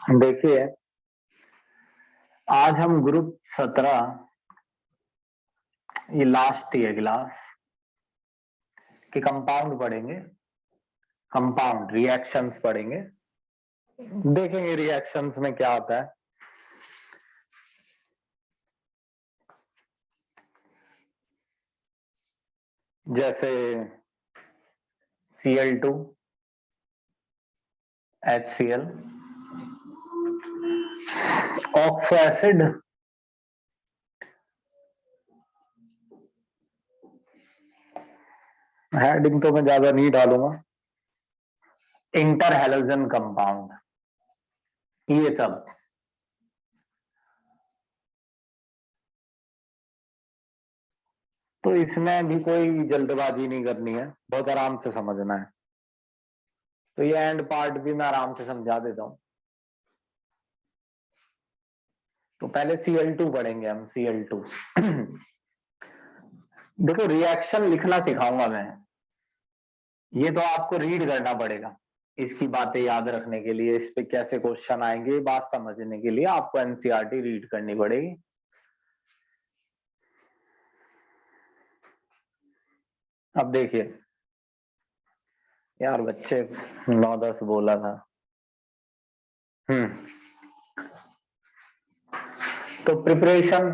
देखिए, आज हम ग्रुप 17 ये लास्ट ही है क्लास के कंपाउंड पढ़ेंगे। कंपाउंड रिएक्शंस पढ़ेंगे, देखेंगे रिएक्शंस में क्या होता है। जैसे Cl2 HCl, oxo acid heading तो मैं ज्यादा नहीं डालूंगा। इंटर हैलोजन कंपाउंड, ये सब तो इसमें भी कोई जल्दबाजी नहीं करनी है, बहुत आराम से समझना है। तो ये एंड पार्ट भी मैं आराम से समझा देता हूं। तो पहले Cl2 पढ़ेंगे हम। Cl2 देखो, रिएक्शन लिखना सिखाऊंगा मैं, ये तो आपको रीड करना पड़ेगा। इसकी बातें याद रखने के लिए, इस पे कैसे क्वेश्चन आएंगे, बात समझने के लिए आपको एनसीईआरटी रीड करनी पड़ेगी। अब देखिए यार, बच्चे 9-10 बोला था। तो प्रिपरेशन,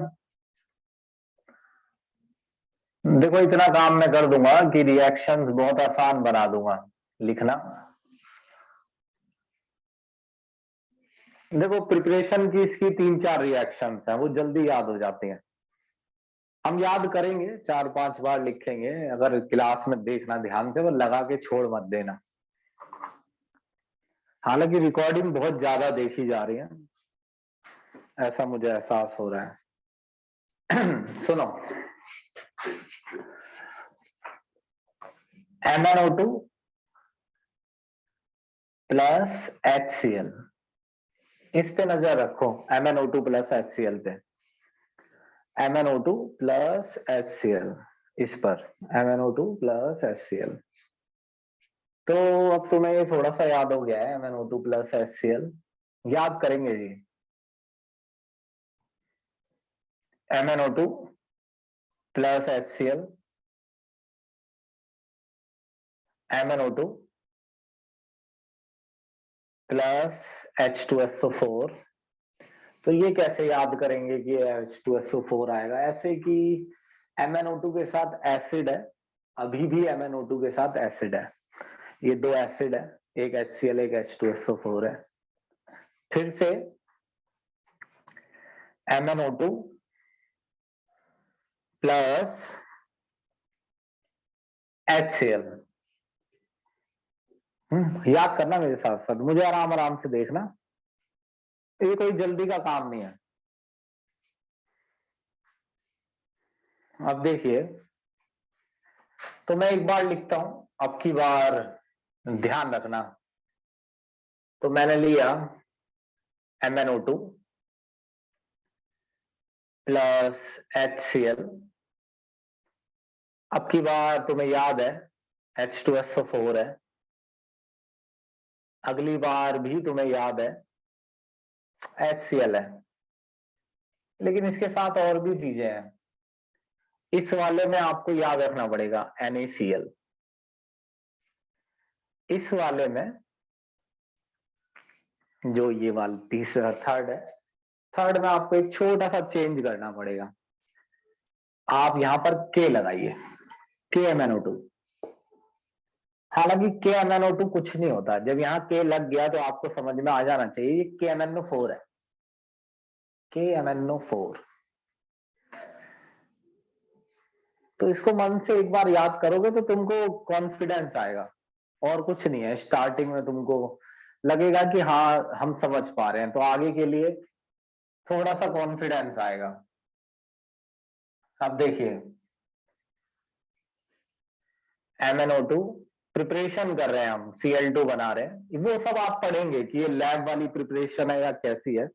देखो इतना काम मैं कर दूंगा कि रिएक्शंस बहुत आसान बना दूंगा लिखना। देखो प्रिपरेशन की इसकी 3-4 रिएक्शंस हैं, वो जल्दी याद हो जाती हैं। हम याद करेंगे, 4-5 बार लिखेंगे। अगर क्लास में देखना ध्यान से, वो लगा के छोड़ मत देना। हालांकि रिकॉर्डिंग बहुत ज्यादा देखी जा रही है, ऐसा मुझे एहसास हो रहा है। सुनो, MnO2 प्लस HCl, इस पे नजर रखो। MnO2 प्लस HCl पे, MnO2 प्लस HCl, इस पर MnO2 प्लस HCl। तो अब तुम्हें ये थोड़ा सा याद हो गया है, MnO2 प्लस HCl याद करेंगे जी। MnO2 plus HCl, MnO2 plus H2SO4। तो ये कैसे याद करेंगे कि H2SO4 आएगा? ऐसे कि MnO2 के साथ एसिड है, अभी भी MnO2 के साथ एसिड है, ये दो एसिड है, एक HCl एक H2SO4 है। फिर से MnO2 प्लस HCl, याद करना मेरे साथ साथ, मुझे आराम आराम से देखना, ये कोई जल्दी का काम नहीं है। अब देखिए, तो मैं एक बार लिखता हूं, अब की बार ध्यान रखना। तो मैंने लिया MnO2 प्लस HCl, अब की बार तुम्हें याद है H2SO4 है, अगली बार भी तुम्हें याद है HCl है, लेकिन इसके साथ और भी चीजें हैं। इस वाले में आपको याद रखना पड़ेगा NaCl, इस वाले में जो ये वाला तीसरा थर्ड है, थर्ड में आपको एक छोटा सा चेंज करना पड़ेगा। आप यहां पर K लगाइए, KMnO2। हालांकि KMnO2 कुछ नहीं होता, जब यहाँ K लग गया तो आपको समझ में आ जाना चाहिए ये KMnO4 है, KMnO4। तो इसको मन से एक बार याद करोगे तो तुमको कॉन्फिडेंस आएगा, और कुछ नहीं है। स्टार्टिंग में तुमको लगेगा कि हाँ हम समझ पा रहे हैं, तो आगे के लिए थोड़ा सा कॉन्फिडेंस आएगा। अब देखिए, MnO2 प्रिपरेशन कर रहे हैं हम, Cl2 बना रहे हैं, वो सब आप पढ़ेंगे कि ये लैब वाली प्रिपरेशन है या कैसी है,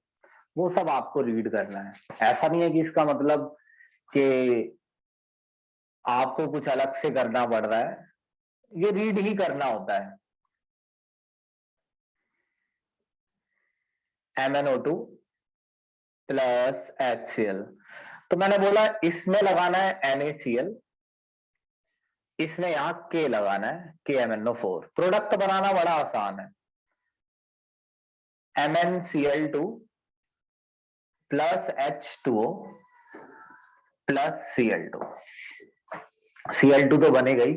वो सब आपको रीड करना है। ऐसा नहीं है कि इसका मतलब कि आपको कुछ अलग से करना पड़ रहा है, ये रीड ही करना होता है। MnO2 plus HCl। तो मैंने बोला इसमें लगाना है NaCl, इसमें यहां K लगाना है, KMnO4। प्रोडक्ट बनाना बड़ा आसान है, MnCl2 plus H2O plus Cl2। Cl2 तो बने गई,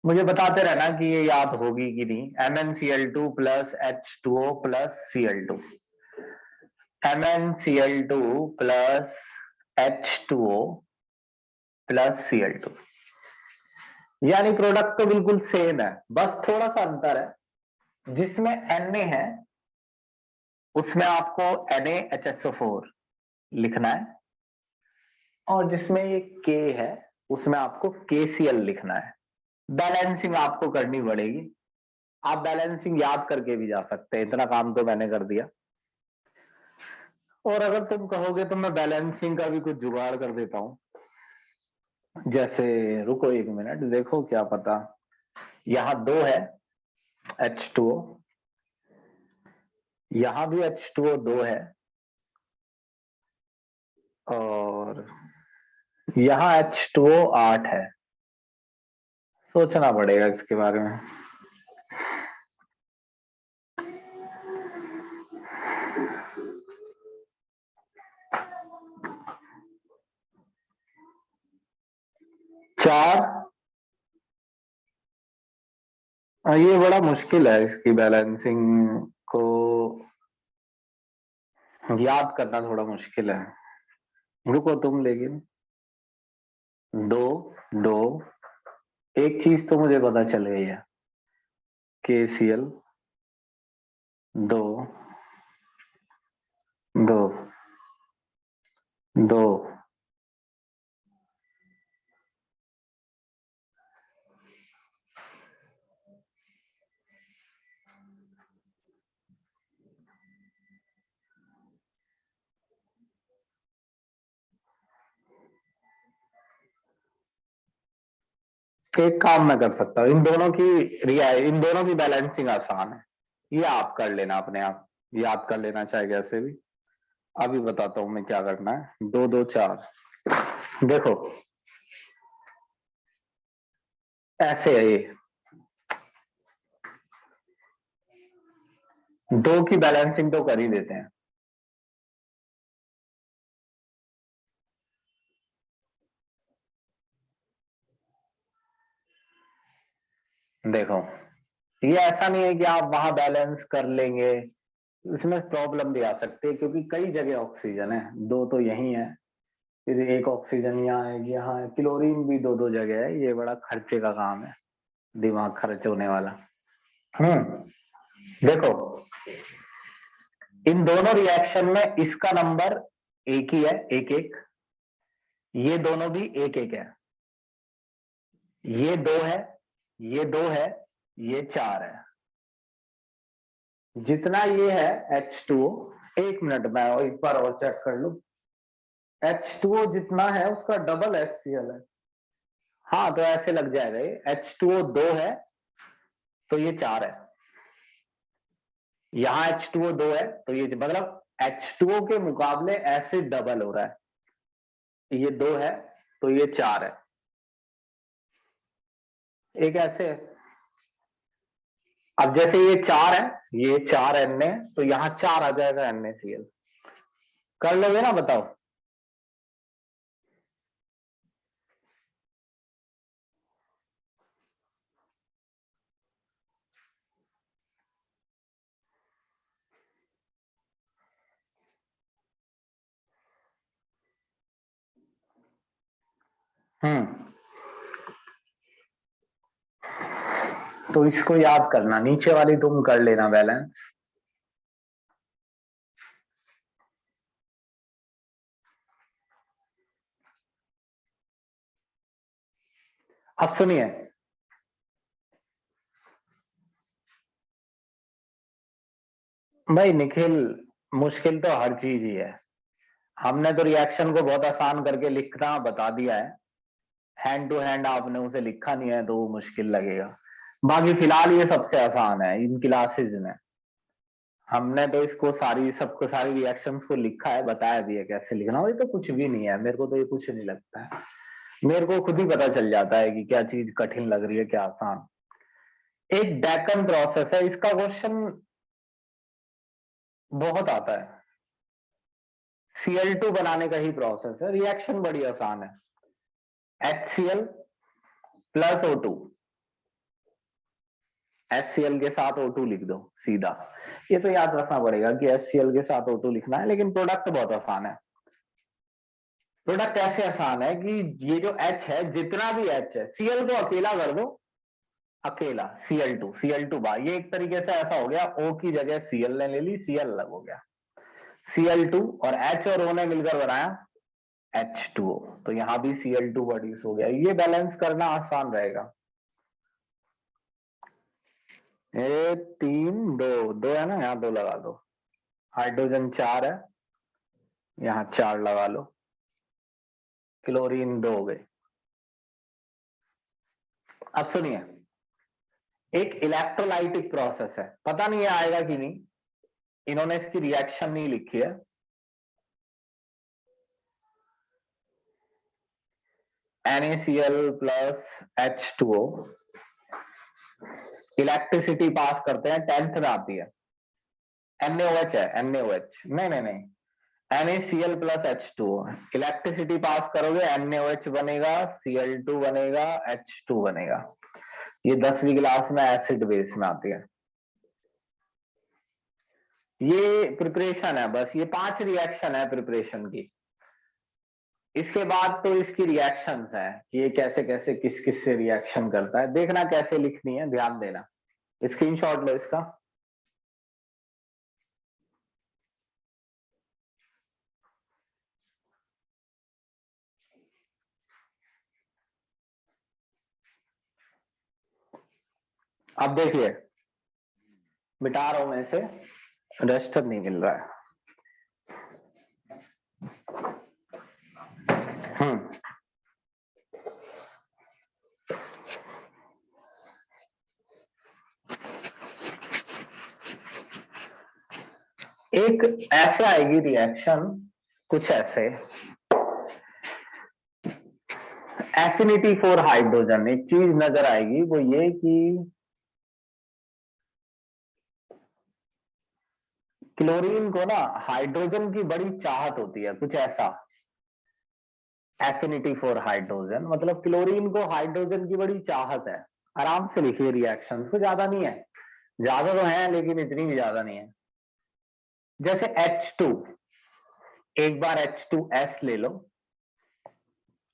मुझे बताते रहना कि ये याद होगी कि नहीं। MnCl2 plus H2O plus Cl2, MnCl2 plus H2O plus Cl2, यानी प्रोडक्ट तो बिल्कुल सेम है, बस थोड़ा सा अंतर है। जिसमें Na है उसमें आपको NaHSO4 लिखना है, और जिसमें ये K है उसमें आपको KCl लिखना है। बैलेंसिंग आपको करनी पड़ेगी, आप बैलेंसिंग याद करके भी जा सकते हैं, इतना काम तो मैंने कर दिया। और अगर तुम कहोगे तो मैं बैलेंसिंग का भी कुछ जुगाड़ कर देता हूं। जैसे रुको 1 मिनट, देखो क्या पता, यहां 2 है H2O, यहां भी H2O 2 है, और यहां H2O 8 है। सोचना पड़ेगा इसके बारे में। चार, ये बड़ा मुश्किल है, इसकी बैलेंसिंग को याद करना थोड़ा मुश्किल है। रुको तुम, लेकिन 2 2, एक चीज तो मुझे पता चल गई है, KCl 2 2 2। एक काम मैं कर सकता हूँ, इन दोनों की बैलेंसिंग आसान है, ये आप कर लेना अपने आप, याद कर लेना चाहे कैसे भी। अभी बताता हूं मैं क्या करना है। 2 2 4, देखो ऐसे है, ये 2 की बैलेंसिंग तो कर ही देते हैं। देखो ये ऐसा नहीं है कि आप वहां बैलेंस कर लेंगे, इसमें प्रॉब्लम भी आ सकती है, क्योंकि कई जगह ऑक्सीजन है, 2 तो यही है, फिर एक ऑक्सीजन यहाँ है, यहाँ है, क्लोरीन भी 2 2 जगह है। ये बड़ा खर्चे का काम है, दिमाग खर्च होने वाला। देखो इन दोनों रिएक्शन में इसका नंबर एक ही है, 1 1, ये दोनों भी 1 1 है, ये 2 है, ये 2 है, ये 4 है। जितना ये है H2O, 1 मिनट मैं एक बार और चेक कर लूं, H2O जितना है उसका डबल HCl है। हाँ तो ऐसे लग जाएगा, ये H2O 2 है तो ये 4 है, यहां H2O 2 है तो ये, मतलब H2O के मुकाबले एसिड डबल हो रहा है, ये 2 है तो ये 4 है, एक ऐसे है। अब जैसे ये 4 है, ये 4 Na, तो यहां 4 आ जाएगा NaCl। कर लोगे ना, बताओ। हम्म, तो इसको याद करना, नीचे वाली तुम कर लेना बैलेंस। अब सुनिए, भाई निखिल, मुश्किल तो हर चीज ही है, हमने तो रिएक्शन को बहुत आसान करके लिखना बता दिया है, हैंड टू हैंड आपने उसे लिखा नहीं है तो वो मुश्किल लगेगा। बाकी फिलहाल ये सबसे आसान है इन क्लासेज में। हमने तो इसको सारी रिएक्शंस को लिखा है, बताया भी है कैसे लिखना, और ये तो कुछ भी नहीं है, मेरे को तो ये कुछ नहीं लगता है, मेरे को खुद ही पता चल जाता है कि क्या चीज कठिन लग रही है क्या आसान। एक डेकन प्रोसेस है, इसका क्वेश्चन बहुत आता है। Cl2 बनाने का ही प्रोसेस है, रिएक्शन बड़ी आसान है। HCl प्लस O2, HCl के साथ O2 लिख दो सीधा। ये तो याद रखना पड़ेगा कि HCl के साथ O2 लिखना है, लेकिन प्रोडक्ट बहुत आसान है। प्रोडक्ट ऐसे आसान है कि ये जो H है, जितना भी H है, Cl को अकेला कर दो, अकेला Cl2 बार, ये एक तरीके से ऐसा हो गया, O की जगह Cl ने ले ली, Cl अलग हो गया, Cl2 और H और O ने मिलकर बनाया H2O, तो यहां भी Cl2 प्रोड्यूस हो गया। ये बैलेंस करना आसान रहेगा। ये 3 2 है ना, यहाँ 2 लगा दो, हाइड्रोजन 4 है, यहाँ 4 लगा लो, क्लोरीन 2 हो गए। अब सुनिए, एक इलेक्ट्रोलाइटिक प्रोसेस है, पता नहीं आएगा कि नहीं, इन्होंने इसकी रिएक्शन नहीं लिखी है। NaCl plus H2O, electricity pass करते हैं, 10th में आती है, NaOH है, NaOH नहीं, NaCl plus H2O, electricity pass करोगे NaOH बनेगा, Cl2 बनेगा, H2 बनेगा। ये 10वीं क्लास में एसिड बेस में आती है। ये प्रिपरेशन है बस, ये 5 रिएक्शन है प्रिपरेशन की। इसके बाद तो इसकी रिएक्शंस है कि ये कैसे कैसे किस किस से रिएक्शन करता है, देखना कैसे लिखनी है, ध्यान देना, स्क्रीनशॉट लो इसका। अब देखिए, मिटा रहा हूं मैं इसे, रजिस्टर नहीं मिल रहा है। एक ऐसे आएगी रिएक्शन, कुछ ऐसे, एफिनिटी फॉर हाइड्रोजन, एक चीज नजर आएगी, वो ये कि क्लोरीन को ना हाइड्रोजन की बड़ी चाहत होती है, कुछ ऐसा। एफिनिटी फॉर हाइड्रोजन मतलब क्लोरीन को हाइड्रोजन की बड़ी चाहत है। आराम से लिखिए रिएक्शन, तो ज्यादा नहीं है, ज्यादा तो है लेकिन इतनी भी ज्यादा नहीं है। जैसे H2, एक बार H2S ले लो,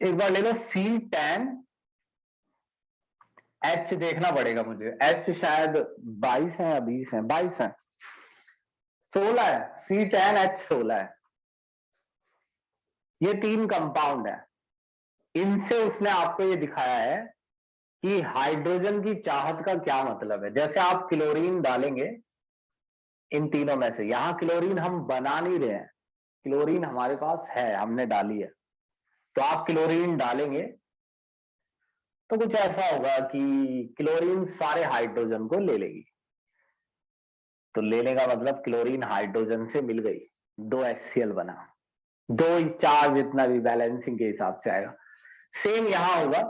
एक बार ले लो C10, H देखना पड़ेगा मुझे, H शायद 22 है या 20 है, 22 है, 16 है, C10H16 है। ये 3 कंपाउंड है, इनसे उसने आपको ये दिखाया है कि हाइड्रोजन की चाहत का क्या मतलब है। जैसे आप क्लोरीन डालेंगे इन तीनों में से, यहां क्लोरीन हम बना नहीं रहे हैं, क्लोरीन हमारे पास है, हमने डाली है, तो आप क्लोरीन डालेंगे तो कुछ ऐसा होगा कि क्लोरीन सारे हाइड्रोजन को ले लेगी, तो लेने का मतलब क्लोरीन हाइड्रोजन से मिल गई, 2 HCl बना, 2 4 जितना भी बैलेंसिंग के हिसाब से आएगा। सेम यहां होगा,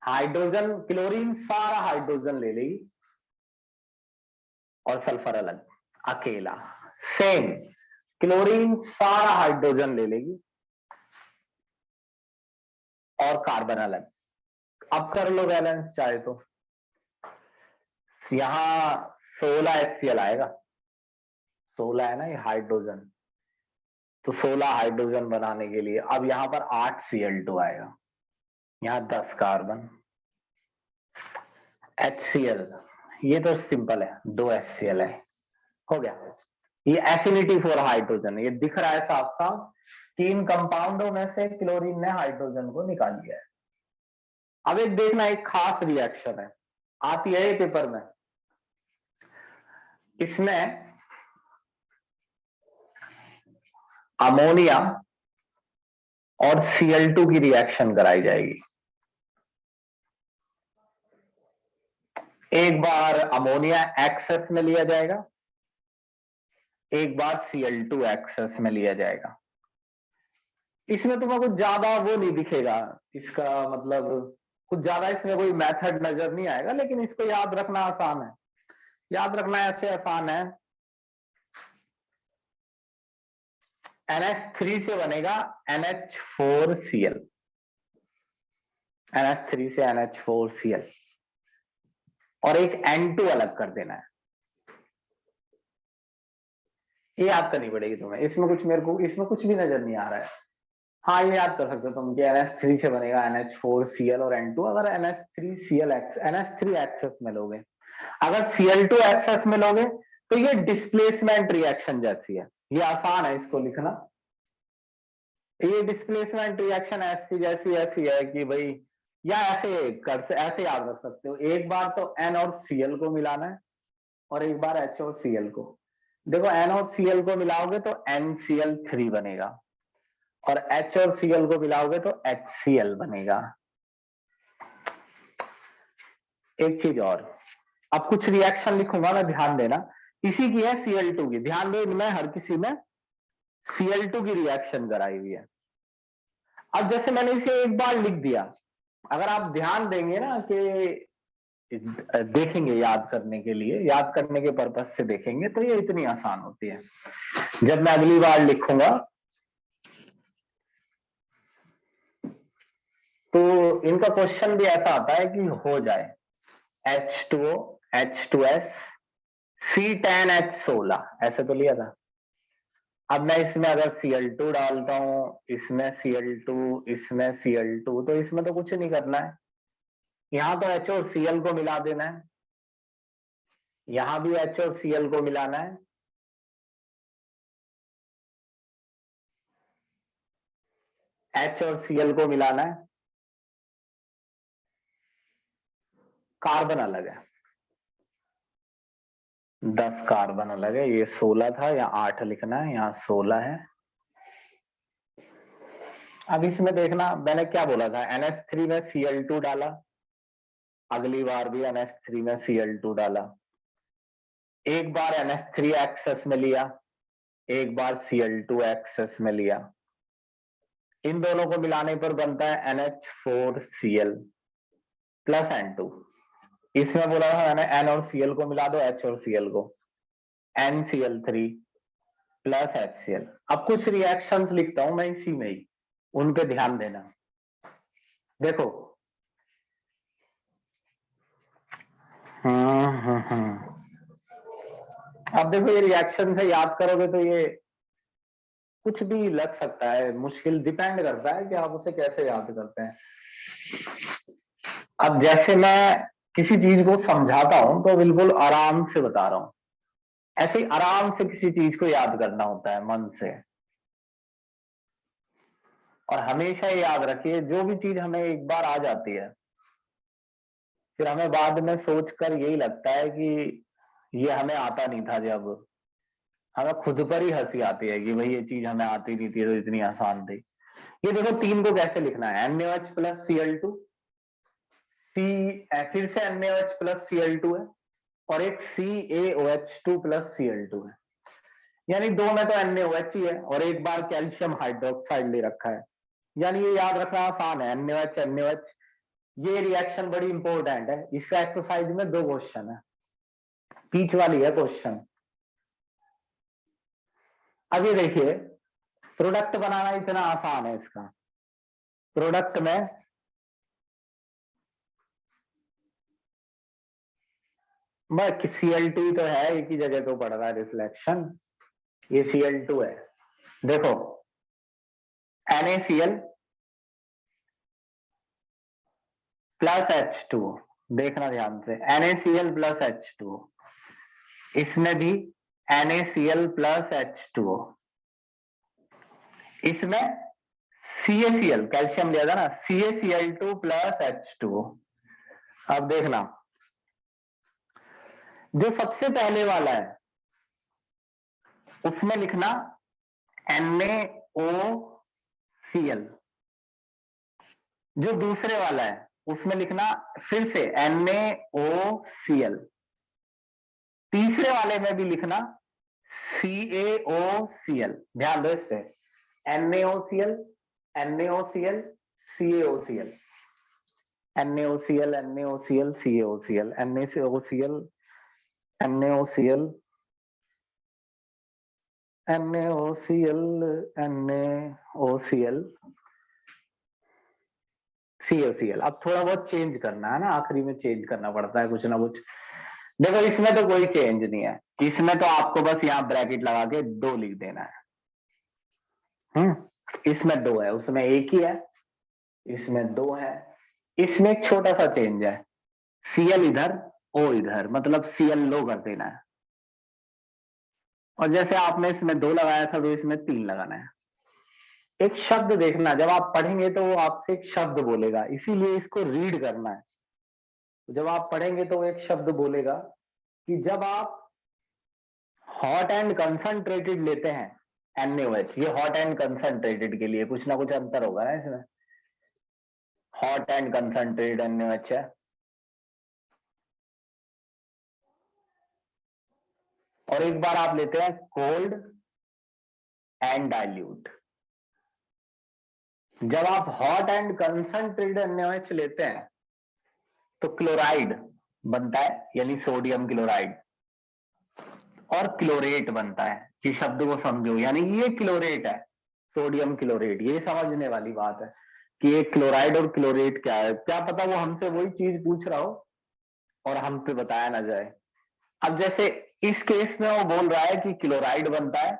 हाइड्रोजन, क्लोरीन सारा हाइड्रोजन ले लेगी और सल्फर अलग अकेला, सेम क्लोरीन सारा हाइड्रोजन ले लेगी और कार्बन अलग। अब कर लो बैलेंस चाहे तो, यहां 16 HCl आएगा, 16 है ना ये हाइड्रोजन, तो 16 हाइड्रोजन बनाने के लिए अब यहां पर 8 Cl2 आएगा, यहां 10 कार्बन, HCl, ये तो सिंपल है, 2 HCl है, हो गया। ये एफिनिटी फॉर हाइड्रोजन, ये दिख रहा है साफ साफ कि इन कंपाउंडों में से क्लोरीन ने हाइड्रोजन को निकाल लिया है। अब एक देखना, एक खास रिएक्शन है, आती है ये पेपर में, इसमें अमोनिया और Cl2 की रिएक्शन कराई जाएगी। एक बार अमोनिया एक्सेस में लिया जाएगा, एक बार Cl2 एक्सेस में लिया जाएगा। इसमें तुम्हें कुछ ज्यादा वो नहीं दिखेगा, इसका मतलब कुछ ज्यादा इसमें कोई मेथड नजर नहीं आएगा, लेकिन इसको याद रखना आसान है। याद रखना ऐसे आसान है, NH3 से बनेगा NH4Cl, NH3 से NH4Cl, और एक N2 अलग कर देना है। ये याद करनी पड़ेगी तुम्हें, इसमें कुछ मेरे को इसमें कुछ भी नजर नहीं आ रहा है। हाँ ये याद कर सकते हो तुम कि NH3 से बनेगा NH4Cl और N2। अगर NH3 एक्सेस में लोगे, अगर Cl2 एक्सेस में लोगे तो ये डिस्प्लेसमेंट रिएक्शन जैसी है, ये आसान है इसको लिखना। ये डिस्प्लेसमेंट रिएक्शन ऐसी है कि भाई, या ऐसे याद रख सकते हो, एक बार तो N और Cl को मिलाना है और एक बार H और Cl को। देखो N और Cl को मिलाओगे तो NCl3 बनेगा, और H और Cl को मिलाओगे तो HCl बनेगा। एक चीज और, अब कुछ रिएक्शन लिखूंगा मैं, ध्यान देना। इसी की है Cl2 की, ध्यान दो इनमें हर किसी में Cl2 की रिएक्शन कराई हुई है। अब जैसे मैंने इसे एक बार लिख दिया, अगर आप ध्यान देंगे ना कि देखेंगे याद करने के लिए, याद करने के पर्पज से देखेंगे, तो ये इतनी आसान होती है। जब मैं अगली बार लिखूंगा तो इनका क्वेश्चन भी ऐसा आता है कि हो जाए H2O H2S C10H16, ऐसे तो लिया था। अब मैं इसमें अगर Cl2 डालता हूं, इसमें Cl2, इसमें Cl2, तो इसमें तो कुछ नहीं करना है, यहां तो H और Cl को मिला देना है, यहां भी H और Cl को मिलाना है, H और Cl को मिलाना है। कार्बन अलग है, 10 कार्बन अलग है, ये 16 था, यहाँ 8 लिखना है, यहाँ 16 है। अब इसमें देखना मैंने क्या बोला था, NH3 में Cl2 डाला, अगली बार भी NH3 में Cl2 डाला, एक बार NH3 एक्सेस में लिया, एक बार Cl2 एक्सेस में लिया, इन दोनों को मिलाने पर बनता है NH4Cl प्लस N2। इसमें बोला था मैंने N और Cl को मिला दो, H और Cl को, NCl3 प्लस HCl। अब कुछ रिएक्शंस लिखता हूं मैं इसी में ही, उन पे ध्यान देना। देखो अब देखो ये रिएक्शन से याद करोगे तो ये कुछ भी लग सकता है मुश्किल, डिपेंड करता है कि आप उसे कैसे याद करते हैं। अब जैसे मैं किसी चीज को समझाता हूं तो बिल्कुल आराम से बता रहा हूं, ऐसे ही आराम से किसी चीज को याद करना होता है मन से। और हमेशा याद रखिए, जो भी चीज हमें एक बार आ जाती है, फिर हमें बाद में सोचकर यही लगता है कि ये हमें आता नहीं था, जब हमें खुद पर ही हंसी आती है कि भाई ये चीज हमें आती नहीं थी तो इतनी आसान थी। ये देखो 3 को कैसे लिखना है, NaOH प्लस Cl2, फिर से NaOH प्लस Cl2 है, और एक CaOH2 प्लस Cl2 है, यानी दो में तो NaOH ही है, और एक बार कैल्शियम हाइड्रोक्साइड ले रखा है, यानी ये याद रखना आसान है, NaOH NaOH। ये रिएक्शन बड़ी इंपॉर्टेंट है, इस एक्सरसाइज में 2 क्वेश्चन है, बीच वाली है क्वेश्चन। अब ये देखिए, प्रोडक्ट बनाना इतना आसान है इसका। प्रोडक्ट में Cl2 तो है, एक ही जगह तो पड़ रहा है रिफ्लेक्शन, ये Cl2 है। देखो NaCl प्लस H2O, देखना ध्यान से, NaCl प्लस H2O, इसमें भी NaCl प्लस H2O, इसमें CaCl कैल्शियम लिया था ना, CaCl2 प्लस H2O। अब देखना, जो सबसे पहले वाला है उसमें लिखना NaOCl, जो दूसरे वाला है उसमें लिखना फिर से NaOCl, तीसरे वाले में भी लिखना CaOCl, ध्यान दो इस पे, NaOCl, NaOCl, CaOCl, NaOCl, NaOCl, CaOCl, NaOCl, NaOCl, NaOCl, NaOCl, CaCl। अब थोड़ा बहुत चेंज करना है ना, आखिरी में चेंज करना पड़ता है कुछ ना कुछ। देखो इसमें तो कोई चेंज नहीं है, इसमें तो आपको बस यहाँ ब्रैकेट लगा के 2 लिख देना है। इसमें 2 है, उसमें 1 ही है, इसमें 2 है, इसमें एक छोटा सा चेंज है, Cl इधर O इधर, मतलब Cl लो कर देना है। और जैसे आपने इसमें 2 लगाया था तो इसमें 3 लगाना है। एक शब्द देखना, जब आप पढ़ेंगे तो वो आपसे एक शब्द बोलेगा, इसीलिए इसको रीड करना है। जब आप पढ़ेंगे तो वो एक शब्द बोलेगा कि जब आप हॉट एंड कंसंट्रेटेड लेते हैं NaOH, ये हॉट एंड कंसंट्रेटेड के लिए कुछ ना कुछ अंतर होगा ना इसमें, हॉट एंड कंसंट्रेटेड NaOH है, और एक बार आप लेते हैं कोल्ड एंड डाइल्यूट। जब आप हॉट एंड कंसंट्रेटेड NaOH लेते हैं तो क्लोराइड बनता है, यानी सोडियम क्लोराइड, और क्लोरेट बनता है। ये शब्द को समझो, यानी ये क्लोरेट है, सोडियम क्लोरेट। ये समझने वाली बात है कि ये क्लोराइड और क्लोरेट क्या है। क्या पता वो हमसे वही चीज पूछ रहा हो और हम पे बताया ना जाए। अब जैसे इस केस में वो बोल रहा है कि क्लोराइड बनता है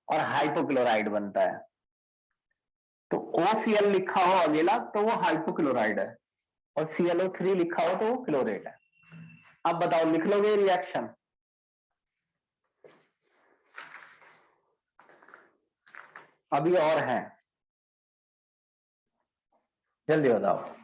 और हाइपोक्लोराइड बनता है, तो OCl लिखा हो अकेला तो वो हाइपोक्लोराइड है, और ClO3 लिखा हो तो वो क्लोरेट है। अब बताओ, लिख लोगे रिएक्शन? अभी और है, जल्दी बताओ।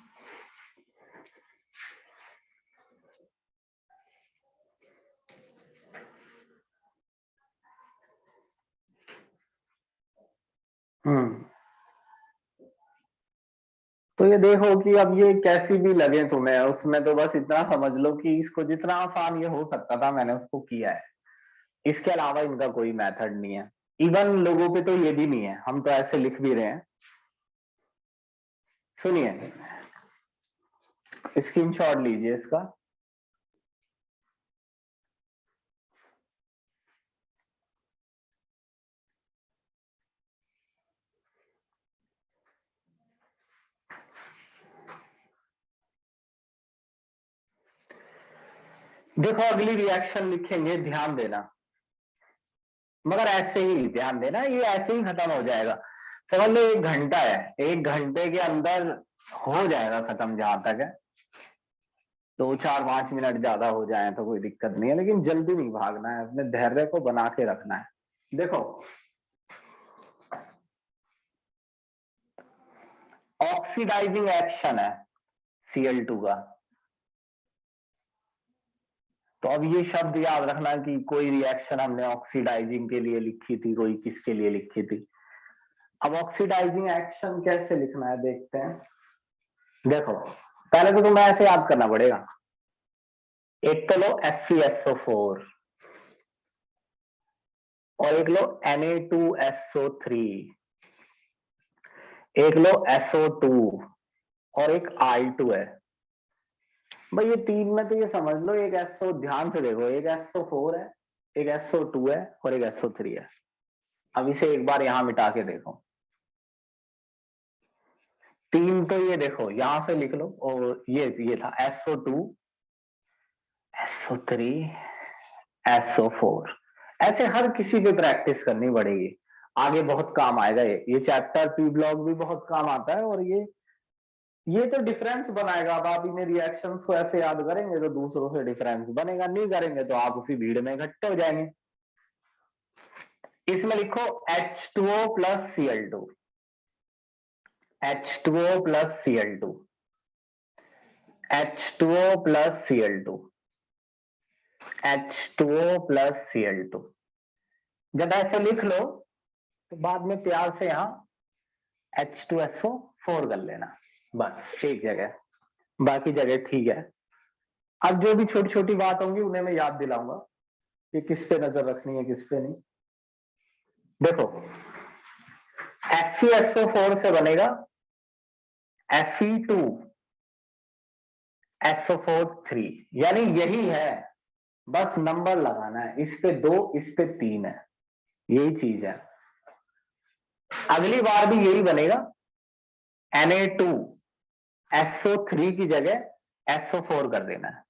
तो ये देखो कि अब ये कैसी भी लगे तुम्हें, उसमें तो बस इतना समझ लो कि इसको जितना आसान ये हो सकता था मैंने उसको किया है। इसके अलावा इनका कोई मेथड नहीं है। इवन लोगों पे तो ये भी नहीं है, हम तो ऐसे लिख भी रहे हैं। सुनिए, स्क्रीनशॉट लीजिए इसका। देखो अगली रिएक्शन लिखेंगे, ध्यान देना, मगर ऐसे ही ध्यान देना, ये ऐसे ही खत्म हो जाएगा। समझ लो 1 घंटा है, 1 घंटे के अंदर हो जाएगा खत्म जहां तक है। 2-4-5 मिनट ज्यादा हो जाए तो कोई दिक्कत नहीं है, लेकिन जल्दी नहीं भागना है, अपने धैर्य को बना के रखना है। देखो ऑक्सीडाइजिंग एक्शन है Cl2 का, तो अब ये शब्द याद रखना कि कोई रिएक्शन हमने ऑक्सीडाइजिंग के लिए लिखी थी, कोई किसके लिए लिखी थी। अब ऑक्सीडाइजिंग एक्शन कैसे लिखना है देखते हैं। देखो पहले तो तुम्हें ऐसे याद करना पड़ेगा, एक तो लो FeSO4 और एक लो Na2SO3, एक लो SO2 और एक I2 है। भाई ये 3 में तो ये समझ लो, एक SO, ध्यान से देखो, एक SO4 है, एक SO2 है और एक SO3 है। अब इसे एक बार यहां मिटा के देखो, 3 तो ये देखो यहां से लिख लो, और ये था SO2, SO3, SO4। ऐसे हर किसी पे प्रैक्टिस करनी पड़ेगी, आगे बहुत काम आएगा। ये चैप्टर पी ब्लॉक भी बहुत काम आता है, और ये तो डिफरेंस बनाएगा। अब आप इन्हें रिएक्शंस को ऐसे याद करेंगे तो दूसरों से डिफरेंस बनेगा, नहीं करेंगे तो आप उसी भीड़ में इकट्ठे हो जाएंगे। इसमें लिखो H2O plus Cl2, H2O plus Cl2, H2O plus Cl2, H2O plus Cl2। जब ऐसे लिख लो तो बाद में प्यार से यहां H2SO4 कर लेना, बस एक जगह, बाकी जगह ठीक है। अब जो भी छोटी छोटी बात होंगी उन्हें मैं याद दिलाऊंगा। ये किस पे नजर रखनी है किस पे नहीं। देखो FeSO4 से बनेगा Fe2SO4 3, यानी यही है, बस नंबर लगाना है, इस पे 2 इस पे 3 है, यही चीज है। अगली बार भी यही बनेगा, Na2SO3 की जगह SO4 कर देना है,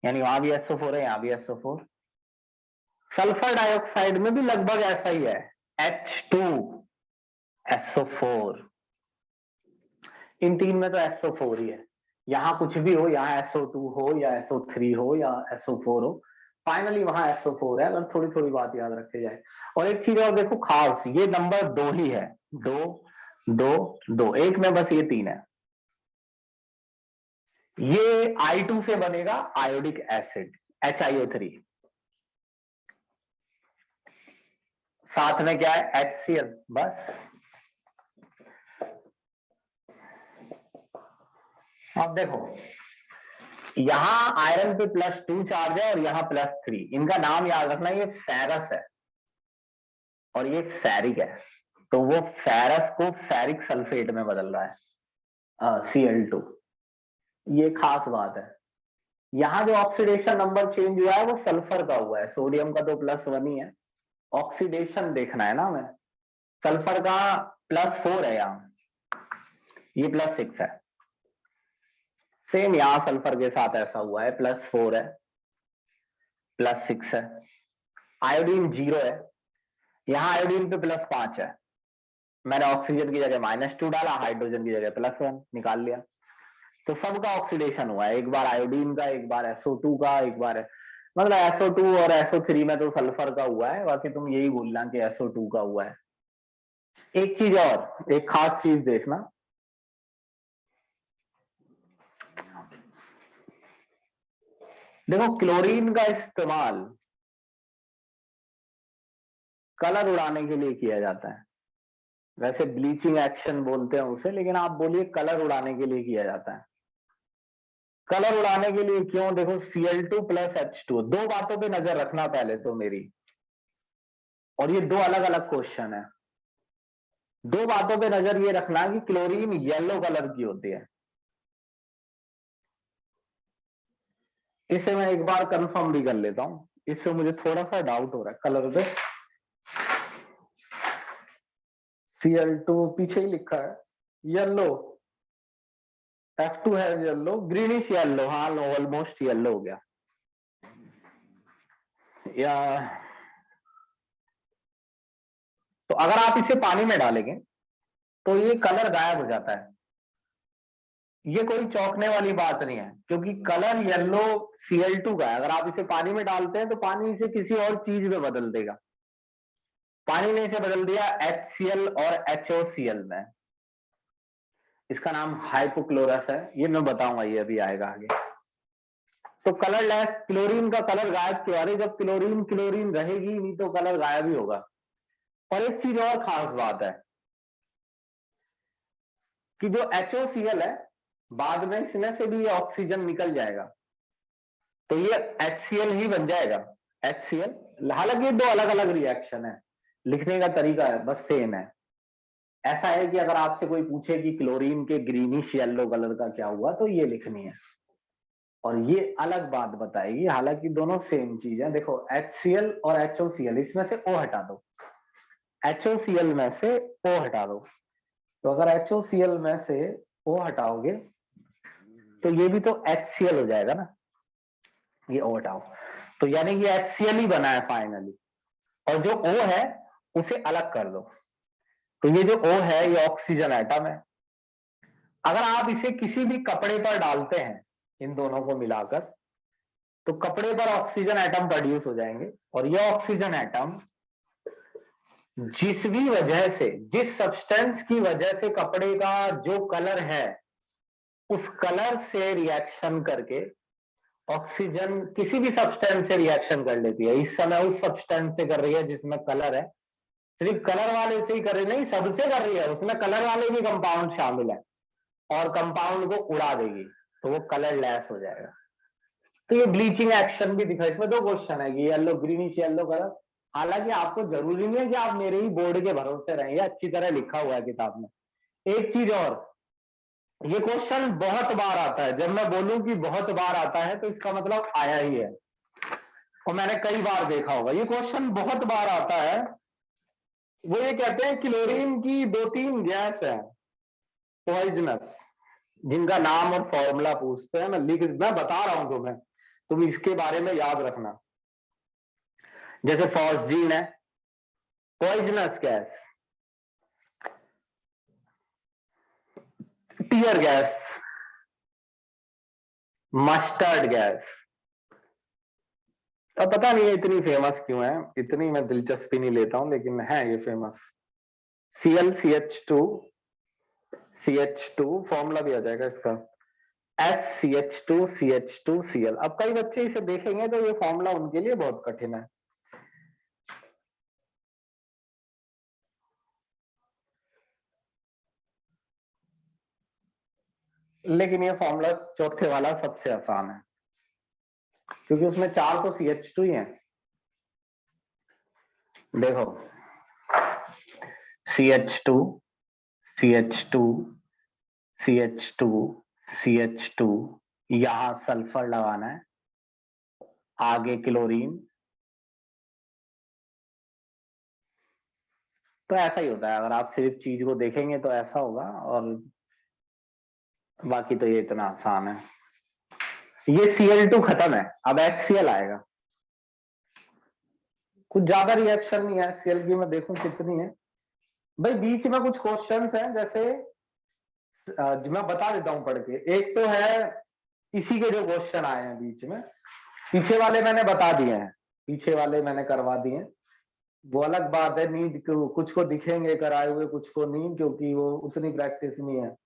यानी वहां भी SO4 है, यहां भी SO4। सल्फर डाइऑक्साइड में भी लगभग ऐसा ही है, H2SO4। इन तीन में तो SO4 ही है, यहां कुछ भी हो, यहाँ SO2 हो या SO3 हो या SO4 हो, फाइनली वहां SO4 है, अगर थोड़ी थोड़ी बात याद रखे जाए। और एक चीज और देखो खास, ये नंबर 2 ही है, 2 2 2, एक में बस ये 3 है। ये I2 से बनेगा आयोडिक एसिड HiO3, साथ में क्या है HCl, बस। अब देखो यहां आयरन पे +2 चार्ज है और यहाँ +3, इनका नाम याद रखना, ये फेरस है और ये फेरिक है, तो वो फेरस को फेरिक सल्फेट में बदल रहा है, Cl2। ये खास बात है। यहाँ जो ऑक्सीडेशन नंबर चेंज हुआ है वो सल्फर का हुआ है, सोडियम का तो +1 ही है, ऑक्सीडेशन देखना है ना हमें। सल्फर का +4 है, यहाँ ये +6 है। सेम यहां सल्फर के साथ ऐसा हुआ है, +4 है, +6 है। आयोडीन 0 है, यहां आयोडीन पे +5 है, मैंने ऑक्सीजन की जगह -2 डाला, हाइड्रोजन की जगह +1 निकाल लिया, तो सबका ऑक्सीडेशन हुआ है, एक बार आयोडीन का, एक बार SO2 का, एक बार मतलब SO2 और SO3 में तो सल्फर का हुआ है, बाकी तुम यही बोलना कि SO2 का हुआ है। एक चीज और, एक खास चीज देखना, देखो क्लोरीन का इस्तेमाल कलर उड़ाने के लिए किया जाता है, वैसे ब्लीचिंग एक्शन बोलते हैं उसे, लेकिन आप बोलिए कलर उड़ाने के लिए किया जाता है। कलर उड़ाने के लिए क्यों, देखो Cl2 + H2, दो बातों पे नजर रखना पहले तो मेरी, और ये दो अलग अलग क्वेश्चन है। दो बातों पे नजर ये रखना कि क्लोरीन येलो कलर की होती है, इसे मैं एक बार कंफर्म भी कर लेता हूं, इससे मुझे थोड़ा सा डाउट हो रहा है कलर पे। Cl2 पीछे ही लिखा है येलो, F2 है येलो, ग्रीनिश येलो, हाँ ऑलमोस्ट येलो हो गया। या तो अगर आप इसे पानी में डालेंगे तो ये कलर गायब हो जाता है, ये कोई चौंकने वाली बात नहीं है, क्योंकि कलर येलो Cl2 का है, अगर आप इसे पानी में डालते हैं तो पानी इसे किसी और चीज में बदल देगा, पानी ने इसे बदल दिया HCl और HOCl में, इसका नाम हाइपोक्लोरस है, ये मैं बताऊंगा, ये अभी आएगा आगे। तो कलरलेस, क्लोरीन का कलर गायब क्यों, अरे जब क्लोरीन क्लोरीन रहेगी नहीं तो कलर गायब ही होगा। और एक चीज और खास बात है कि जो HOCl है, बाद में इसमें से भी ये ऑक्सीजन निकल जाएगा, तो ये HCl ही बन जाएगा, HCl। हालांकि दो अलग अलग रिएक्शन है, लिखने का तरीका है बस सेम है। ऐसा है कि अगर आपसे कोई पूछे कि क्लोरीन के ग्रीनिश येलो कलर का क्या हुआ, तो ये लिखनी है, और ये अलग बात बताएगी, हालांकि दोनों सेम चीज है। देखो HCl और HOCl, इसमें से O हटा दो, HOCl में से O हटा दो, तो अगर HOCl में से O हटाओगे तो ये भी तो HCl हो जाएगा ना, ये O हटाओ, तो यानी कि HCl ही बना है फाइनली, और जो O है उसे अलग कर दो, तो ये जो O है ये ऑक्सीजन एटम है। अगर आप इसे किसी भी कपड़े पर डालते हैं, इन दोनों को मिलाकर, तो कपड़े पर ऑक्सीजन एटम प्रोड्यूस हो जाएंगे, और ये ऑक्सीजन एटम जिस भी वजह से, जिस सब्सटेंस की वजह से कपड़े का जो कलर है उस कलर से रिएक्शन करके ऑक्सीजन किसी भी सब्सटेंस से रिएक्शन कर लेती है, इस समय उस सब्सटेंस से कर रही है जिसमें कलर है, सिर्फ कलर वाले से ही कर रही नहीं, सबसे कर रही है, उसमें कलर वाले भी कंपाउंड शामिल है, और कंपाउंड को उड़ा देगी, तो वो कलरलेस हो जाएगा। तो ये ब्लीचिंग एक्शन भी दिखा, इसमें 2 क्वेश्चन है कि येलो ग्रीनिश येलो कलर। हालांकि आपको जरूरी नहीं है कि आप मेरे ही बोर्ड के भरोसे रहें, ये अच्छी तरह लिखा हुआ है किताब में। एक चीज और, ये क्वेश्चन बहुत बार आता है। जब मैं बोलूं कि बहुत बार आता है तो इसका मतलब आया ही है, और मैंने कई बार देखा होगा। ये क्वेश्चन बहुत बार आता है। वो ये कहते हैं क्लोरीन की 2-3 गैस है पॉइजनस, जिनका नाम और फॉर्मूला पूछते हैं। मैं बता रहा हूं तुम्हें, तुम इसके बारे में याद रखना। जैसे फॉस्जीन है poisonous gas, tear gas, mustard gas. अब पता नहीं है इतनी फेमस क्यों है, इतनी मैं दिलचस्पी नहीं लेता हूं, लेकिन है ये फेमस। ClCH2 फॉर्मूला भी आ जाएगा इसका, SCH2CH2Cl। अब कई बच्चे इसे देखेंगे तो ये फॉर्मूला उनके लिए बहुत कठिन है। लेकिन ये फॉर्मूला चौथे वाला सबसे आसान है, क्योंकि उसमें 4 तो CH2 ही है। देखो CH2 CH2 CH2 CH2, यहां सल्फर लगाना है, आगे क्लोरीन। तो ऐसा ही होता है, अगर आप सिर्फ चीज को देखेंगे तो ऐसा होगा, और बाकी तो ये इतना आसान है। ये Cl2 खत्म है, अब HCl आएगा। कुछ ज्यादा रिएक्शन नहीं है Cl की, मैं देखूं कितनी है। भाई बीच में कुछ क्वेश्चंस हैं, जैसे मैं बता देता हूं पढ़ के। एक तो है इसी के जो क्वेश्चन आए हैं बीच में, पीछे वाले मैंने बता दिए हैं, पीछे वाले मैंने करवा दिए हैं। वो अलग बात है, नींद कुछ को दिखेंगे कराए हुए, कुछ को नहीं, क्योंकि वो उतनी प्रैक्टिस नहीं है।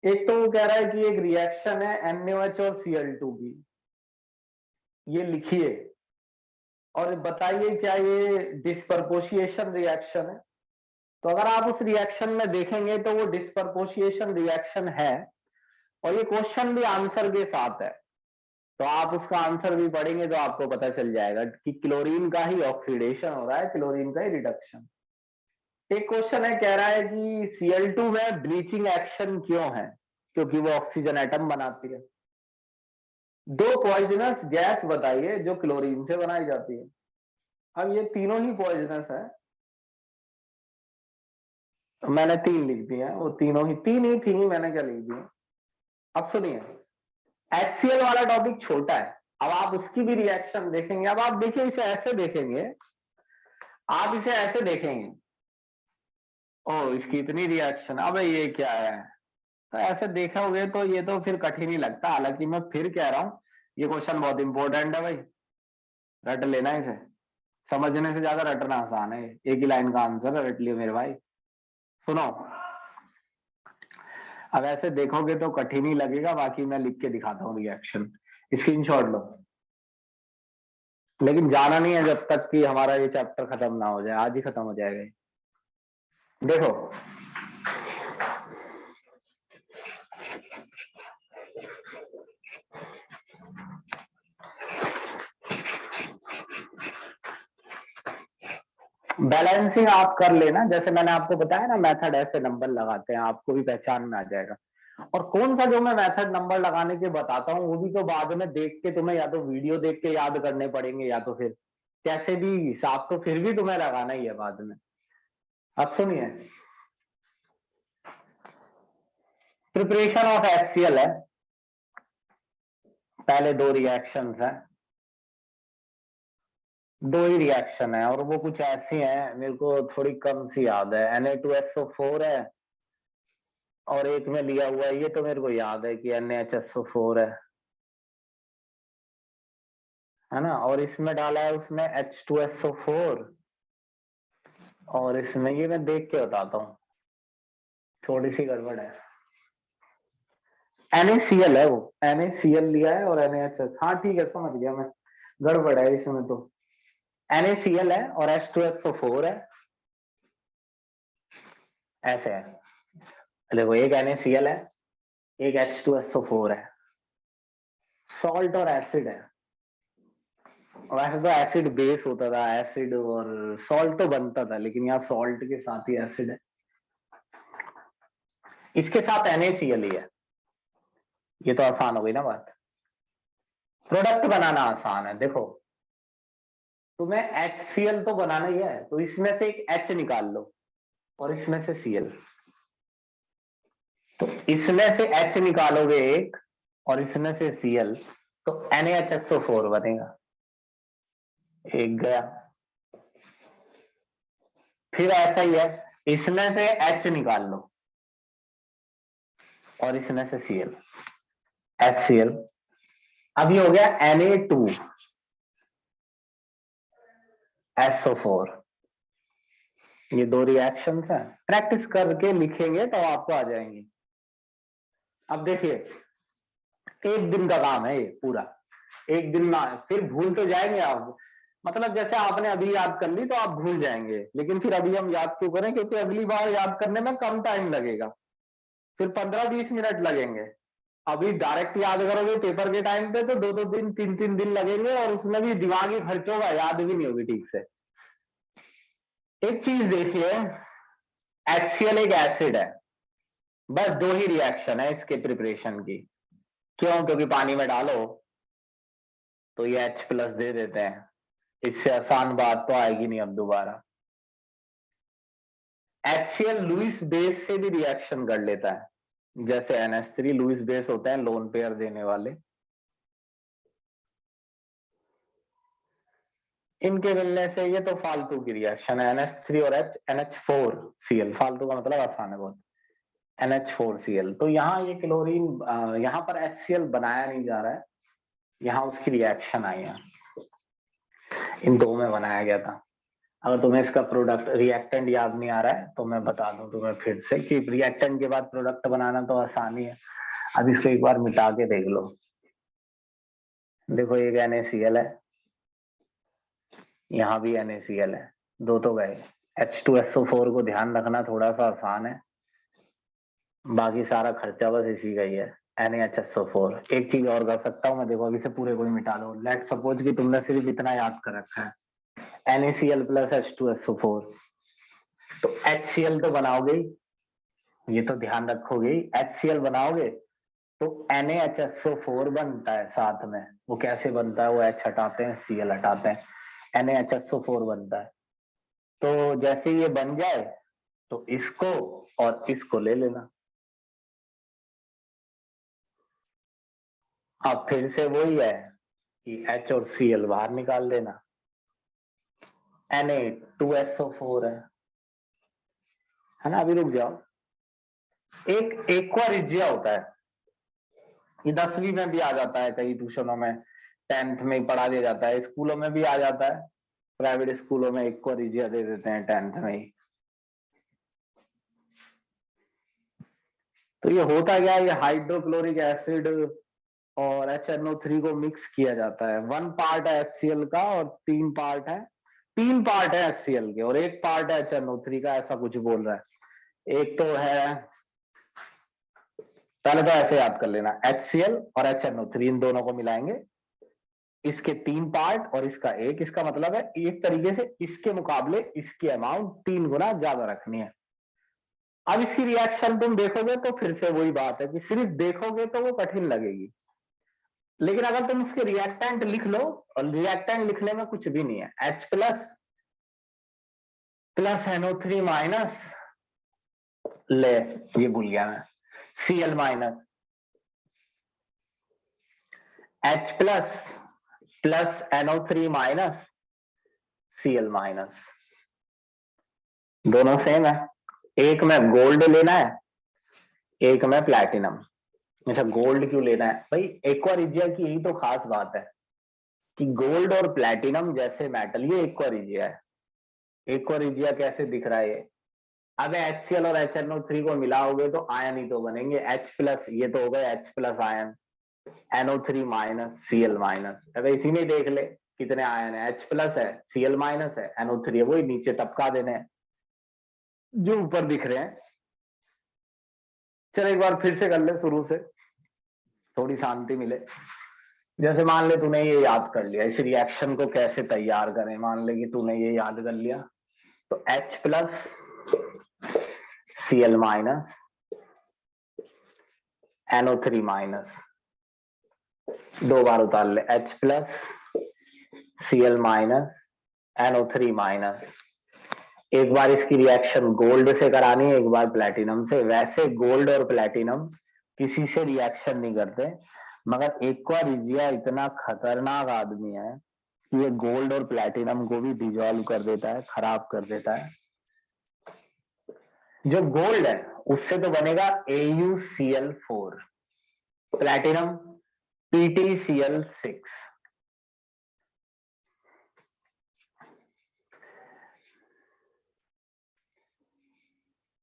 एक तो वो कह रहा है कि एक रिएक्शन है NaOH और Cl2 की, ये लिखिए और बताइए क्या ये डिस्प्रपोशिएशन रिएक्शन है। तो अगर आप उस रिएक्शन में देखेंगे तो वो डिस्प्रपोशिएशन रिएक्शन है, और ये क्वेश्चन भी आंसर के साथ है। तो आप उसका आंसर भी पढ़ेंगे तो आपको पता चल जाएगा कि क्लोरीन का ही ऑक्सीडेशन हो रहा है, क्लोरीन का ही रिडक्शन। एक क्वेश्चन है, कह रहा है कि Cl2 में ब्लीचिंग एक्शन क्यों है, क्योंकि वो ऑक्सीजन एटम बनाती है। 2 पॉइजनस गैस बताइए जो क्लोरीन से बनाई जाती है। अब ये तीनों ही पॉइजनस है, मैंने 3 लिख दिए हैं, वो तीनों ही 3 ही थी, मैंने क्या लिख दिया। अब सुनिए, HCl वाला टॉपिक छोटा है, अब आप उसकी भी रिएक्शन देखेंगे। अब आप देखिए, इसे ऐसे देखेंगे, आप इसे ऐसे देखेंगे, ओ इसकी इतनी रिएक्शन, अब ये क्या है। तो ऐसे देखोगे तो ये तो फिर कठिन ही लगता। हालांकि मैं फिर कह रहा हूं, ये क्वेश्चन बहुत इंपॉर्टेंट है भाई, रट लेना इसे। समझने से ज्यादा रटना आसान है, एक ही लाइन का आंसर है, रट लियो मेरे भाई। सुनो, अब ऐसे देखोगे तो कठिन ही लगेगा, बाकी मैं लिख के दिखाता हूँ रिएक्शन, स्क्रीनशॉट लो। लेकिन जाना नहीं है जब तक कि हमारा ये चैप्टर खत्म ना हो जाए, आज ही खत्म हो जाएगा। देखो बैलेंसिंग आप कर लेना, जैसे मैंने आपको बताया ना मेथड ऐसे नंबर लगाते हैं, आपको भी पहचान में आ जाएगा। और कौन सा जो मैं मेथड नंबर लगाने के बताता हूँ वो भी तो बाद में देख के तुम्हें, या तो वीडियो देख के याद करने पड़ेंगे, या तो फिर कैसे भी हिसाब तो फिर भी तुम्हें लगाना ही है बाद में। अब सुनिए, प्रिपरेशन ऑफ HCl है, पहले 2 रिएक्शंस हैं, 2 ही रिएक्शन है, और वो कुछ ऐसी हैं मेरे को थोड़ी कम सी याद है। Na2SO4 है, और एक में लिया हुआ है, ये तो मेरे को याद है कि NaHSO4 है ना। और इसमें डाला है उसने H2SO4, और इसमें ये मैं देख के बताता हूँ, थोड़ी सी गड़बड़ है। NaCl है वो, NaCl लिया है और NaHS, हाँ ठीक है समझ गया मैं, गड़बड़ है इसमें तो। NaCl है और H2SO4 है, ऐसे है। देखो एक NaCl है, एक H2SO4 है, सॉल्ट और एसिड है। वैसे तो एसिड बेस होता था, एसिड और सॉल्ट तो बनता था, लेकिन यहाँ सॉल्ट के साथ ही एसिड है। इसके साथ NaCl ही है। ये तो आसान हो गई ना बात। प्रोडक्ट बनाना आसान है। देखो तुम्हें HCl तो बनाना ही है, तो इसमें से एक H निकाल लो और इसमें से Cl। तो इसमें से H निकालोगे एक और इसमें से Cl, तो NaHSO4 बनेगा। एक गया। फिर ऐसा ही है, इसमें से H निकाल लो और इसमें से Cl, HCl। अब ये हो गया Na2SO4। ये दो रिएक्शंस हैं, प्रैक्टिस करके लिखेंगे तो आपको आ जाएंगी। अब देखिए, एक दिन का काम है ये पूरा, एक दिन ना, फिर भूल तो जाएंगे आप। मतलब जैसे आपने अभी याद कर ली तो आप भूल जाएंगे, लेकिन फिर अभी हम याद क्यों करें, क्योंकि अगली बार याद करने में कम टाइम लगेगा, फिर 15-20 मिनट लगेंगे। अभी डायरेक्ट याद करोगे पेपर के टाइम पे तो 2-2 दिन 3-3 दिन लगेंगे, और उसमें भी दिमागी खर्च होगा, याद भी नहीं होगी ठीक से। एक चीज देखिए, HCl एक एसिड है, बस दो ही रिएक्शन है इसके प्रिपरेशन की। क्यों? क्योंकि पानी में डालो तो ये H+ दे देते हैं। इससे आसान बात तो आएगी नहीं अब दोबारा। HCl लुईस बेस से भी रिएक्शन कर लेता है, जैसे NH3 लुईस बेस होते हैं लोन पेयर देने वाले। इनके मिलने से ये तो फालतू की रिएक्शन है, NH3 और NH4Cl। फालतू का मतलब आसान है बहुत, NH4Cl। तो यहाँ ये क्लोरीन, यहाँ पर HCl बनाया नहीं जा रहा है, यहाँ उसकी रिएक्शन आई है, इन दो में बनाया गया था। अगर तुम्हें इसका प्रोडक्ट रिएक्टेंट याद नहीं आ रहा है तो मैं बता दूं तुम्हें फिर से कि रिएक्टेंट के बाद प्रोडक्ट बनाना तो आसान ही है। अब इसको एक बार मिटा के देख लो। देखो एक NaCl है, यहाँ भी NaCl है, दो तो गए। H2SO4 को ध्यान रखना थोड़ा सा आसान है, बाकी सारा खर्चा बस इसी का ही है, NaHSO4। एक चीज और कर सकता हूँ मैं, देखो अभी से पूरे को ही मिटा दो। लेट सपोज कि तुमने सिर्फ इतना याद कर रखा है, NaCl + H2SO4, तो HCl तो बनाओगे ही, ये तो ध्यान रखोगे ही। HCl बनाओगे तो NaHSO4 बनता है साथ में। वो कैसे बनता है? वो H हटाते हैं, Cl हटाते हैं, NaHSO4 बनता है। तो जैसे ये बन जाए तो इसको और इसको ले लेना। अब फिर से वही है कि H और Cl बाहर निकाल देना, Na2SO4 है ना। अभी रुक जाओ, एक एक्वा रिजिया होता है, ये 10वीं में भी आ जाता है, कई ट्यूशनों में 10th में पढ़ा दिया जाता है, स्कूलों में भी आ जाता है, प्राइवेट स्कूलों में एक्वा रिजिया दे देते हैं 10th में ही। तो ये होता क्या है, ये हाइड्रोक्लोरिक एसिड और HNO3 को मिक्स किया जाता है। 1 पार्ट है HCl का और 3 पार्ट है, 3 पार्ट है HCl के और 1 पार्ट है HNO3 का, ऐसा कुछ बोल रहा है। एक तो है, पहले तो ऐसे याद कर लेना, HCl और HNO3 इन दोनों को मिलाएंगे, इसके 3 पार्ट और इसका एक, इसका मतलब है एक तरीके से इसके मुकाबले इसकी अमाउंट 3 गुना ज्यादा रखनी है। अब इसकी रिएक्शन तुम देखोगे तो फिर से वही बात है कि सिर्फ देखोगे तो वो कठिन लगेगी, लेकिन अगर तुम उसके रिएक्टेंट लिख लो, और रिएक्टेंट लिखने में कुछ भी नहीं है, H+ + NO3 माइनस, ले ये भूल गया मैं, Cl minus, H+ + NO3 minus, Cl minus, दोनों सेम है। एक में गोल्ड लेना है, एक में प्लैटिनम। अच्छा गोल्ड क्यों लेना है भाई? एक्वा रिजिया की यही तो खास बात है कि गोल्ड और प्लैटिनम जैसे मेटल, ये एक्वा रिजिया है। एक्वा रिजिया कैसे दिख रहा है ये? अब HCl और HNO3 को मिलाओगे तो आयन ही तो बनेंगे, H+, ये तो हो गए H+ ion, NO3 minus, Cl minus. अब इसी में देख ले कितने आयन है, H+ है, Cl माइनस है, NO3 है, वही नीचे टपका देने हैं जो ऊपर दिख रहे हैं। चलो एक बार फिर से कर ले शुरू से, थोड़ी शांति मिले। जैसे मान ले तूने ये याद कर लिया, इस रिएक्शन को कैसे तैयार करें, मान ले कि तूने ये याद कर लिया, तो H plus Cl minus NO3 minus, दो बार उतार ले, H plus Cl minus NO3 minus. एक बार इसकी रिएक्शन गोल्ड से करानी है, एक बार प्लेटिनम से। वैसे गोल्ड और प्लेटिनम किसी से रिएक्शन नहीं करते, मगर एक्वारिजिया इतना खतरनाक आदमी है कि ये गोल्ड और प्लेटिनम को भी डिजोल्व कर देता है, खराब कर देता है। जो गोल्ड है उससे तो बनेगा AuCl4, प्लेटिनम PtCl6।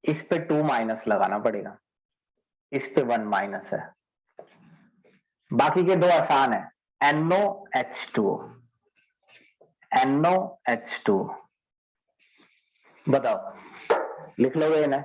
इस पे 2 माइनस लगाना पड़ेगा, इस पे 1 माइनस है। बाकी के दो आसान है, NOH2O, NOH2। बताओ, लिख लोगे इन्हें?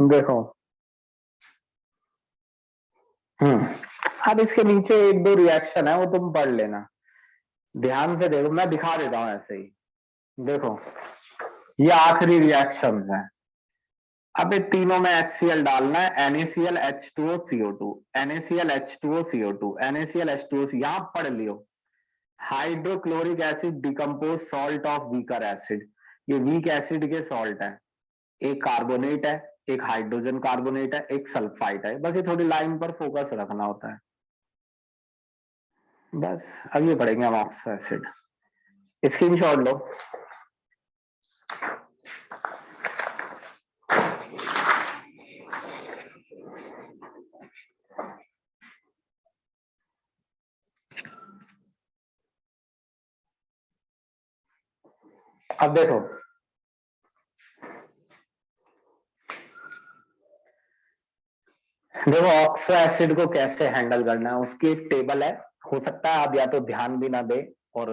देखो, अब इसके नीचे एक दो रिएक्शन है, वो तुम पढ़ लेना, ध्यान से देखो, मैं दिखा देता हूं ऐसे ही। देखो, ये आखिरी रिएक्शन है। अब इन तीनों में HCl डालना है, NaCl H2O CO2, NaCl H2O CO2, NaCl H2O। यहां पढ़ लियो, hydrochloric acid decompose salt of weaker acid. ये वीक एसिड के सॉल्ट है, एक कार्बोनेट है, एक हाइड्रोजन कार्बोनेट है, एक सल्फाइड है। बस ये थोड़ी लाइन पर फोकस रखना होता है बस। अब ये पढ़ेंगे हम ऑक्सो एसिड, स्क्रीनशॉट लो। अब देखो, देखो ऑक्सो एसिड को कैसे हैंडल करना है, उसकी एक टेबल है। हो सकता है आप या तो ध्यान भी ना दे, और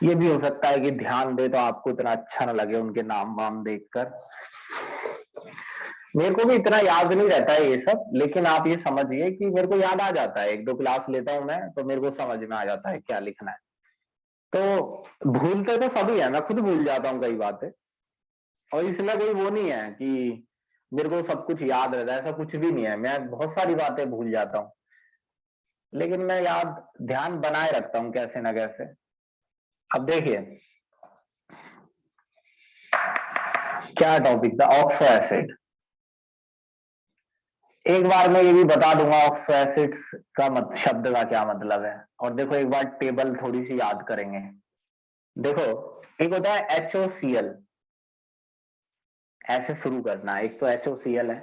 ये भी हो सकता है कि ध्यान दे तो आपको इतना अच्छा ना लगे उनके नाम वाम देखकर। मेरे को भी इतना याद नहीं रहता है ये सब, लेकिन आप ये समझिए कि मेरे को याद आ जाता है, एक दो क्लास लेता हूं मैं तो मेरे को समझ में आ जाता है क्या लिखना है। तो भूलते तो सभी है, मैं खुद भूल जाता हूँ कई बातें, और इसमें कोई वो नहीं है कि मेरे को सब कुछ याद रहता है, ऐसा कुछ भी नहीं है। मैं बहुत सारी बातें भूल जाता हूँ, लेकिन मैं याद ध्यान बनाए रखता हूं कैसे ना कैसे। अब देखिए क्या टॉपिक था, ऑक्सो एसिड। एक बार मैं ये भी बता दूंगा ऑक्सो एसिड का शब्द का क्या मतलब है। और देखो, एक बार टेबल थोड़ी सी याद करेंगे। देखो, एक होता है HOCl, ऐसे शुरू करना है। एक तो HOCl है,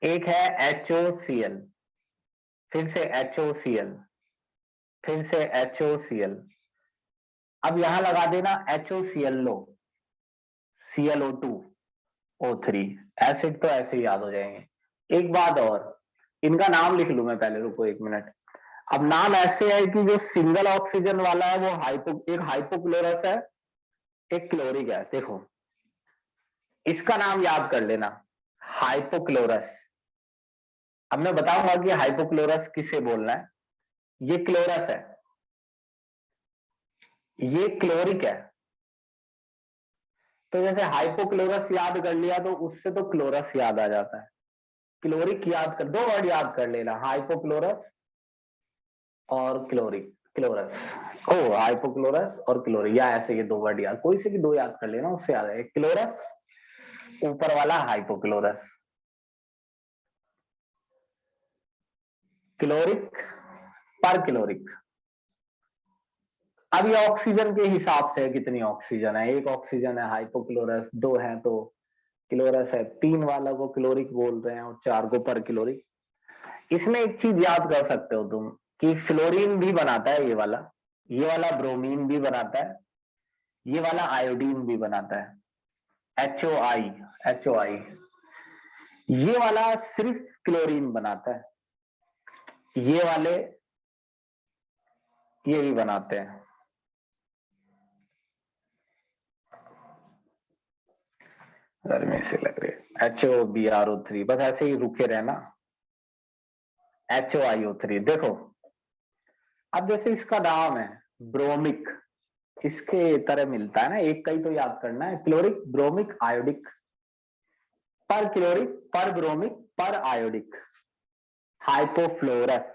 एक है HOCl, फिर से HOCl, फिर से HOCl। अब यहां लगा देना HOCl लो, ClO2 O3। एसिड तो ऐसे ही याद हो जाएंगे। एक बात और, इनका नाम लिख लूं मैं पहले, रुको एक मिनट। अब नाम ऐसे है कि जो सिंगल ऑक्सीजन वाला है वो एक हाइपोक्लोरस है, एक क्लोरिक है। देखो, इसका नाम याद कर लेना, हाइपोक्लोरस। अब मैं बताऊंगा कि हाइपोक्लोरस किसे बोलना है। ये क्लोरस है, ये क्लोरिक है। तो जैसे हाइपोक्लोरस याद कर लिया तो उससे तो क्लोरस याद आ जाता है। क्लोरिक याद कर, दो वर्ड याद कर लेना, हाइपोक्लोरस और क्लोरिक, क्लोरस। ओ, हाइपोक्लोरस और क्लोरिक, या ऐसे ये दो वर्ड याद, कोई से भी दो याद कर लेना, उससे याद है। क्लोरस ऊपर वाला, हाइपोक्लोरस। क्लोरिक पर क्लोरिक। अब ये ऑक्सीजन के हिसाब से कितनी ऑक्सीजन है, एक ऑक्सीजन है, हाइपोक्लोरस दो है तो क्लोरस है, तीन वाला को क्लोरिक बोल रहे हैं और चार को पर क्लोरिक। इसमें एक चीज याद कर सकते हो तुम कि फ्लोरीन भी बनाता है ये वाला, ये वाला ब्रोमीन भी बनाता है, ये वाला आयोडीन भी बनाता है, HOI, HOI। ये वाला सिर्फ क्लोरीन बनाता है, ये वाले ये भी बनाते हैं। गर्मी से लग रही है, HOBRO3, बस ऐसे ही रुके रहना, HOIO3। देखो अब जैसे इसका नाम है ब्रोमिक, इसके तरह मिलता है ना, एक का ही तो याद करना है, क्लोरिक, ब्रोमिक, आयोडिक, पर क्लोरिक, पर ब्रोमिक, पर आयोडिक, हाइपोफ्लोरस,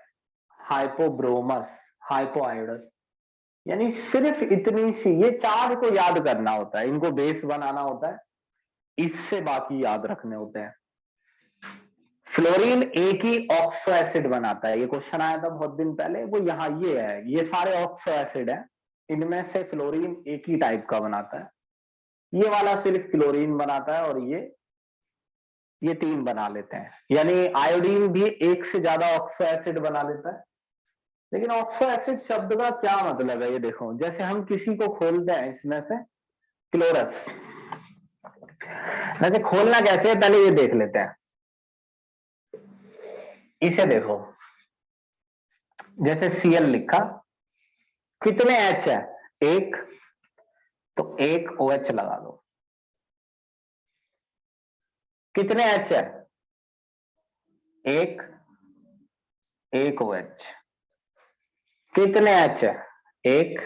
हाइपोब्रोमस, हाइपोआयोडस। यानी सिर्फ इतनी सी, ये चार को याद करना होता है, इनको बेस बनाना होता है, इससे बाकी याद रखने होते हैं। फ्लोरीन एक ही ऑक्सो एसिड बनाता है, ये क्वेश्चन आया था बहुत दिन पहले, वो यहाँ ये है, ये सारे ऑक्सो एसिड है, इनमें से फ्लोरीन एक ही टाइप का बनाता है, ये वाला सिर्फ क्लोरीन बनाता है, और ये तीन बना लेते हैं। यानी आयोडीन भी एक से ज्यादा ऑक्सो एसिड बना लेता है। लेकिन ऑक्सो एसिड शब्द का क्या मतलब है, ये देखो, जैसे हम किसी को खोलते हैं इसमें से क्लोरस, वैसे खोलना कैसे है पहले ये देख लेते हैं। इसे देखो, जैसे Cl लिखा, कितने H है, एक, तो एक OH लगा दो। कितने H है, एक, एक OH। कितने H है, एक,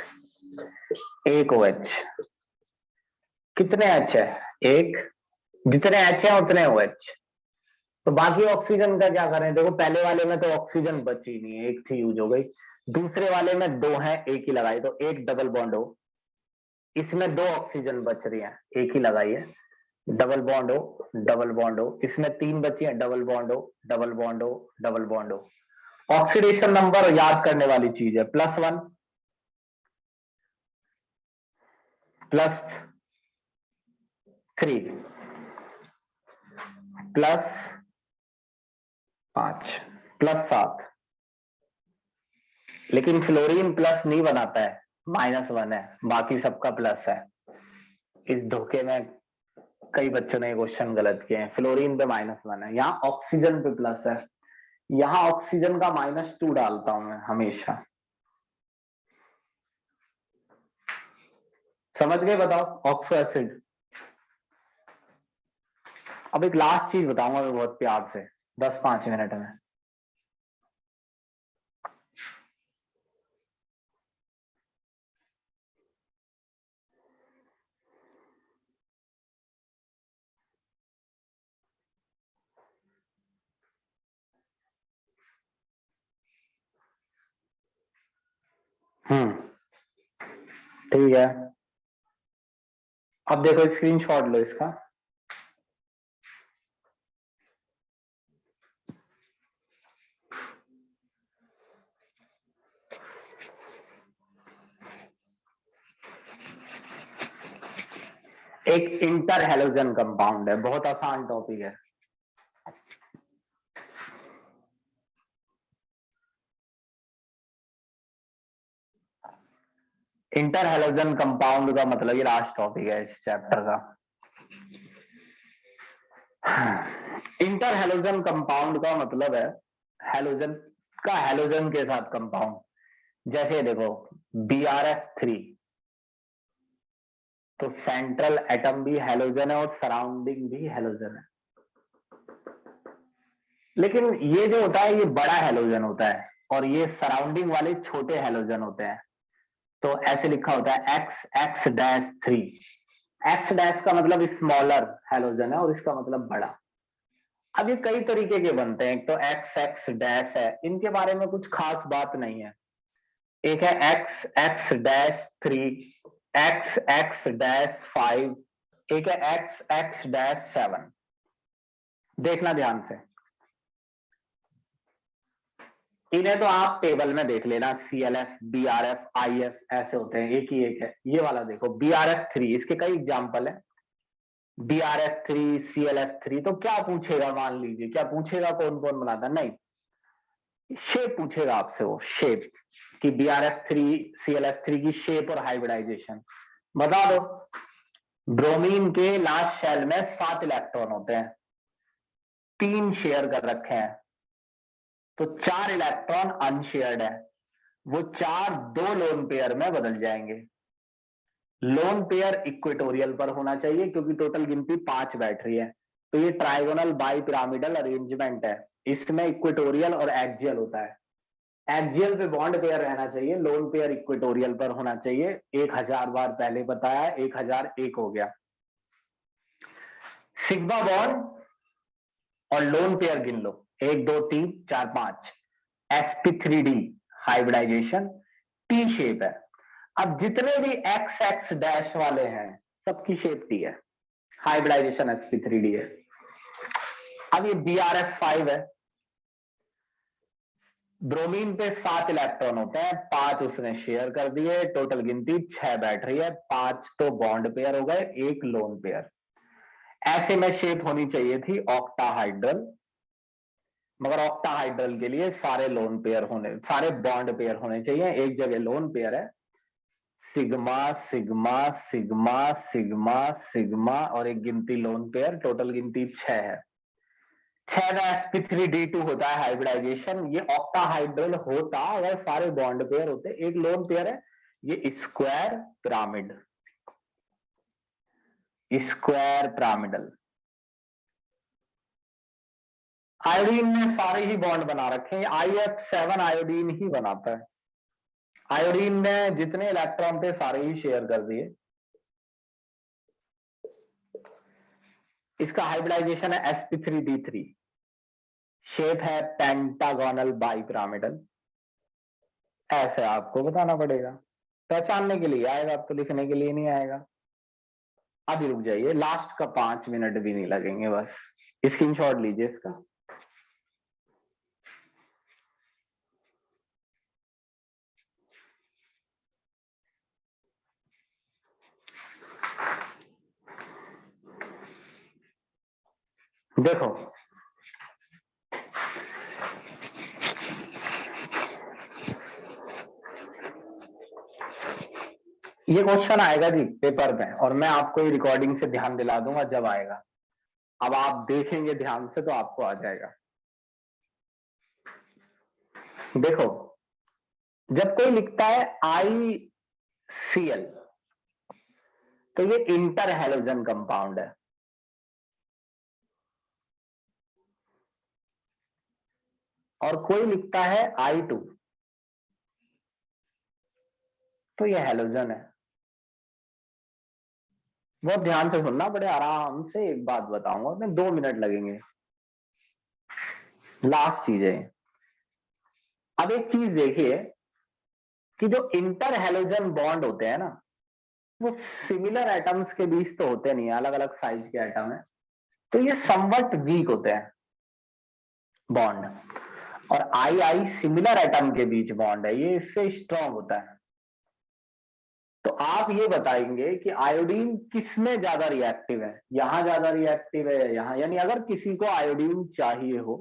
एक OH। कितने H है, एक, जितने H है उतने OH। तो बाकी ऑक्सीजन का क्या करें, देखो पहले वाले में तो ऑक्सीजन बची नहीं है, एक थी यूज हो गई, दूसरे वाले में दो है, एक ही लगाई, तो एक डबल बॉन्ड हो, इसमें दो ऑक्सीजन बच रही है, एक ही लगाई है, डबल बॉन्ड हो, डबल बॉन्ड हो, इसमें तीन बची है, डबल बॉन्ड हो, डबल बॉन्ड हो, डबल बॉन्ड हो। ऑक्सीडेशन नंबर याद करने वाली चीज है, +1, +3, +5, +7। लेकिन फ्लोरीन प्लस नहीं बनाता है, -1 है, बाकी सबका प्लस है। इस धोखे में कई बच्चों ने क्वेश्चन गलत किए हैं, फ्लोरीन पे -1 है, यहाँ ऑक्सीजन पे प्लस है, यहाँ ऑक्सीजन का -2 डालता हूं मैं हमेशा। समझ गए, बताओ ऑक्सो एसिड। अब एक लास्ट चीज बताऊंगा मैं बहुत प्यार से, 10-5 मिनट में। ठीक है, अब देखो स्क्रीनशॉट लो इसका। एक इंटर हेलोजन कंपाउंड है, बहुत आसान टॉपिक है। इंटर हेलोजन कंपाउंड का मतलब, ये लास्ट टॉपिक है इस चैप्टर का। इंटर हेलोजन कंपाउंड का मतलब है हेलोजन का हेलोजन के साथ कंपाउंड। जैसे देखो BrF3, तो सेंट्रल एटम भी हेलोजन है और सराउंडिंग भी हेलोजन है। लेकिन ये जो होता है ये बड़ा हेलोजन होता है, और ये सराउंडिंग वाले छोटे हेलोजन होते हैं। तो ऐसे लिखा होता है XX-3। एक्स डैश का मतलब स्मॉलर हेलोजन है, और इसका मतलब बड़ा। अब ये कई तरीके के बनते हैं, एक तो XX- है, इनके बारे में कुछ खास बात नहीं है। एक है XX-3, XX-5, एक है XX-7। देखना ध्यान से, इन्हें तो आप टेबल में देख लेना, CLF, BRF, IF ऐसे होते हैं, एक ही एक है। ये वाला देखो BrF3, इसके कई एग्जाम्पल है, BrF3, CLF3। तो क्या पूछेगा, मान लीजिए क्या पूछेगा, कौन कौन बनाता, नहीं शेप पूछेगा आपसे, वो शेप। कि BrF3 ClF3 की शेप और हाइब्रिडाइजेशन बता दो। ब्रोमीन के लास्ट शेल में 7 इलेक्ट्रॉन होते हैं, 3 शेयर कर रखे हैं, तो 4 इलेक्ट्रॉन अनशेयर्ड है, वो 4 2 लोन पेयर में बदल जाएंगे। लोन पेयर इक्वेटोरियल पर होना चाहिए क्योंकि टोटल गिनती 5 बैठ रही है, तो ये ट्राइगोनल बाई पिरामिडल अरेंजमेंट है, इसमें इक्वेटोरियल और एक्सियल होता है। एक्सियल पे बॉन्ड पेयर रहना चाहिए, लोन पेयर इक्वेटोरियल पर होना चाहिए। 1000 बार पहले बताया, 1001 हो गया। सिग्मा बॉन्ड और लोन पेयर गिन लो, 1 2 3 4 5, sp3d हाइब्रिडाइजेशन, टी शेप है। अब जितने भी एक्स एक्स डैश वाले हैं सबकी शेप टी है, हाइब्रिडाइजेशन sp3d है। अब ये BrF5 है, ब्रोमीन पे 7 इलेक्ट्रॉन होते हैं, 5 उसने शेयर कर दिए, टोटल गिनती 6 बैठ रही है, 5 तो बॉन्ड पेयर हो गए, 1 लोन पेयर। ऐसे में शेप होनी चाहिए थी ऑक्टाहाइड्रल, मगर ऑक्टाहाइड्रल के लिए सारे लोन पेयर होने, सारे बॉन्ड पेयर होने चाहिए। एक जगह लोन पेयर है, sigma sigma sigma sigma sigma और एक गिनती लोन पेयर, टोटल गिनती 6 है। 6 में sp3d2 होता है हाइब्रिडाइजेशन। ये ऑक्टाहाइड्रल होता अगर सारे बॉन्ड पेयर होते, एक लोन पेयर है, ये square pyramid, square pyramidal. Iodine ने सारे ही बॉन्ड बना रखे हैं, IF7 आयोडीन ही बनाता है। आयोडीन ने जितने इलेक्ट्रॉन थे सारे ही शेयर कर दिए। इसका हाइब्रिडाइजेशन है sp3d3, शेप है पेंटागोनल बाई पिरामिडल। ऐसे आपको बताना पड़ेगा, पहचानने के लिए आएगा, आपको लिखने के लिए नहीं आएगा। अभी रुक जाइए, लास्ट का 5 मिनट भी नहीं लगेंगे, बस स्क्रीनशॉट लीजिए इसका। देखो ये क्वेश्चन आएगा जी पेपर में, और मैं आपको ये रिकॉर्डिंग से ध्यान दिला दूंगा जब आएगा। अब आप देखेंगे ध्यान से तो आपको आ जाएगा। देखो, जब कोई लिखता है ICl तो ये इंटर हैलोजन कंपाउंड है, और कोई लिखता है I2 तो ये हैलोजन है। बहुत ध्यान से सुनना, बड़े आराम से एक बात बताऊंगा, मैं 2 मिनट लगेंगे, लास्ट चीज है। अब एक चीज देखिए कि जो इंटर हैलोजन बॉन्ड होते हैं ना, वो सिमिलर एटम्स के बीच तो होते नहीं है, अलग अलग साइज के एटम है, तो ये समवट वीक होते हैं बॉन्ड। और आई आई सिमिलर एटम के बीच बॉन्ड है, ये इससे स्ट्रांग होता है। तो आप ये बताएंगे कि आयोडीन किसमें ज्यादा रिएक्टिव है, यहां ज्यादा रिएक्टिव है यहां, यानी अगर किसी को आयोडीन चाहिए हो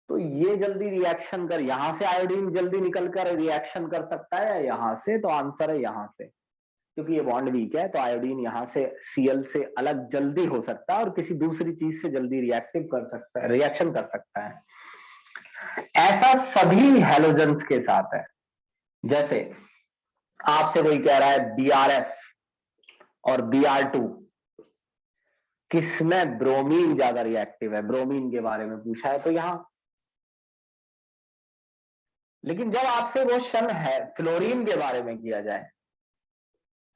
तो ये जल्दी रिएक्शन कर, यहां से आयोडीन जल्दी निकल कर रिएक्शन कर सकता है या यहां से, तो आंसर है यहां से, क्योंकि ये बॉन्ड वीक है तो आयोडीन यहां से Cl से अलग जल्दी हो सकता है और किसी दूसरी चीज से जल्दी रिएक्टिव कर सकता है, रिएक्शन कर सकता है। ऐसा सभी हैलोजेंस के साथ है। जैसे आपसे कोई कह रहा है BrF और Br2 किसमें ब्रोमीन ज्यादा रिएक्टिव है, ब्रोमीन के बारे में पूछा है तो यहां। लेकिन जब आपसे क्वेश्चन है फ्लोरीन के बारे में किया जाए,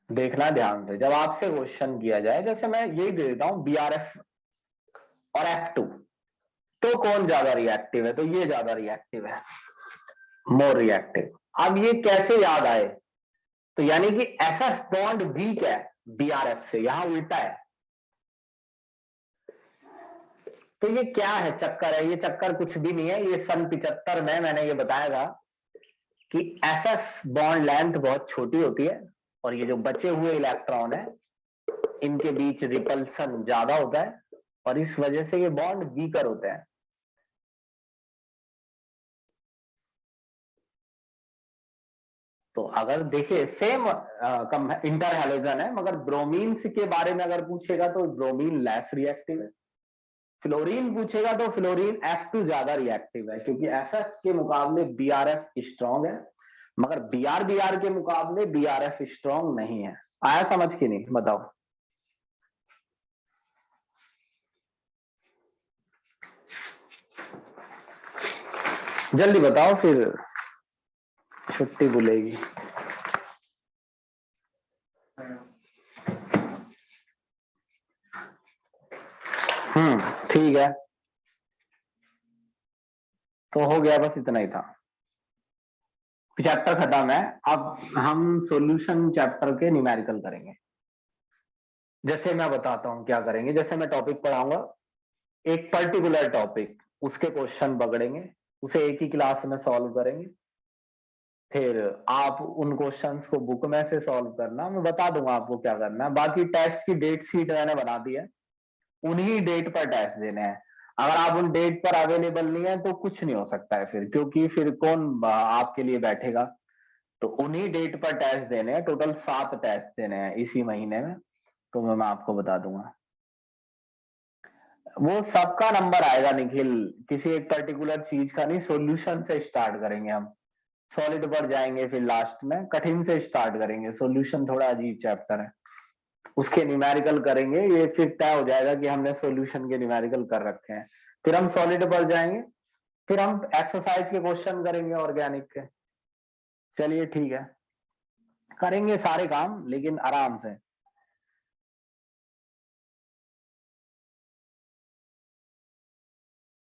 देखना ध्यान से, जब आपसे क्वेश्चन किया जाए, जैसे मैं यही दे देता हूं BrF और F2 तो कौन ज्यादा रिएक्टिव है, तो ये ज्यादा रिएक्टिव है, मोर रिएक्टिव। अब ये कैसे याद आए, तो यानी कि एसएस बॉन्ड वीक है BrF से, यहां उल्टा है। तो ये क्या है, चक्कर है, ये चक्कर कुछ भी नहीं है, ये सन 75 में मैंने ये बताया था कि एसएस बॉन्ड लेंथ बहुत छोटी होती है और ये जो बचे हुए इलेक्ट्रॉन है इनके बीच रिपल्सन ज्यादा होता है और इस वजह से ये बॉन्ड वीकर होते हैं। तो अगर देखिए सेम इंटर हैलोजन है, मगर ब्रोमीन के बारे में अगर पूछेगा तो ब्रोमीन लेस रिएक्टिव है। फ्लोरीन पूछेगा तो फ्लोरीन F2 ज्यादा रिएक्टिव है, क्योंकि FF के मुकाबले BRF स्ट्रॉन्ग है, मगर BR के मुकाबले BRF स्ट्रॉन्ग नहीं है। आया समझ कि नहीं, बताओ। जल्दी बताओ, फिर छुट्टी बुलेगी। ठीक है, तो हो गया, बस इतना ही था। चैप्टर खत्म है। अब हम सॉल्यूशन चैप्टर के न्यूमेरिकल करेंगे। जैसे मैं बताता हूं क्या करेंगे। जैसे मैं टॉपिक पढ़ाऊंगा, एक पर्टिकुलर टॉपिक, उसके क्वेश्चन पकड़ेंगे, उसे एक ही क्लास में सॉल्व करेंगे। फिर आप उन क्वेश्चंस को बुक में से सॉल्व करना, मैं बता दूंगा आपको क्या करना है। बाकी टेस्ट की डेट शीट मैंने बना दी है, उन्हीं डेट पर टेस्ट देने हैं। अगर आप उन डेट पर अवेलेबल नहीं है तो कुछ नहीं हो सकता है फिर, क्योंकि फिर कौन आपके लिए बैठेगा। तो उन्हीं डेट पर टेस्ट देने हैं। टोटल 7 टेस्ट देने हैं इसी महीने में, तो मैं आपको बता दूंगा। वो सबका नंबर आएगा निखिल, किसी एक पर्टिकुलर चीज का नहीं। सॉल्यूशन से स्टार्ट करेंगे हम, सॉलिड पर जाएंगे, फिर लास्ट में कठिन से स्टार्ट करेंगे। सॉल्यूशन थोड़ा अजीब चैप्टर है, उसके न्यूमेरिकल करेंगे। ये फिर तय हो जाएगा कि हमने सॉल्यूशन के न्यूमेरिकल कर रखे हैं। फिर हम सॉलिड पर जाएंगे, फिर हम एक्सरसाइज के क्वेश्चन करेंगे ऑर्गेनिक के। चलिए ठीक है, करेंगे सारे काम लेकिन आराम से।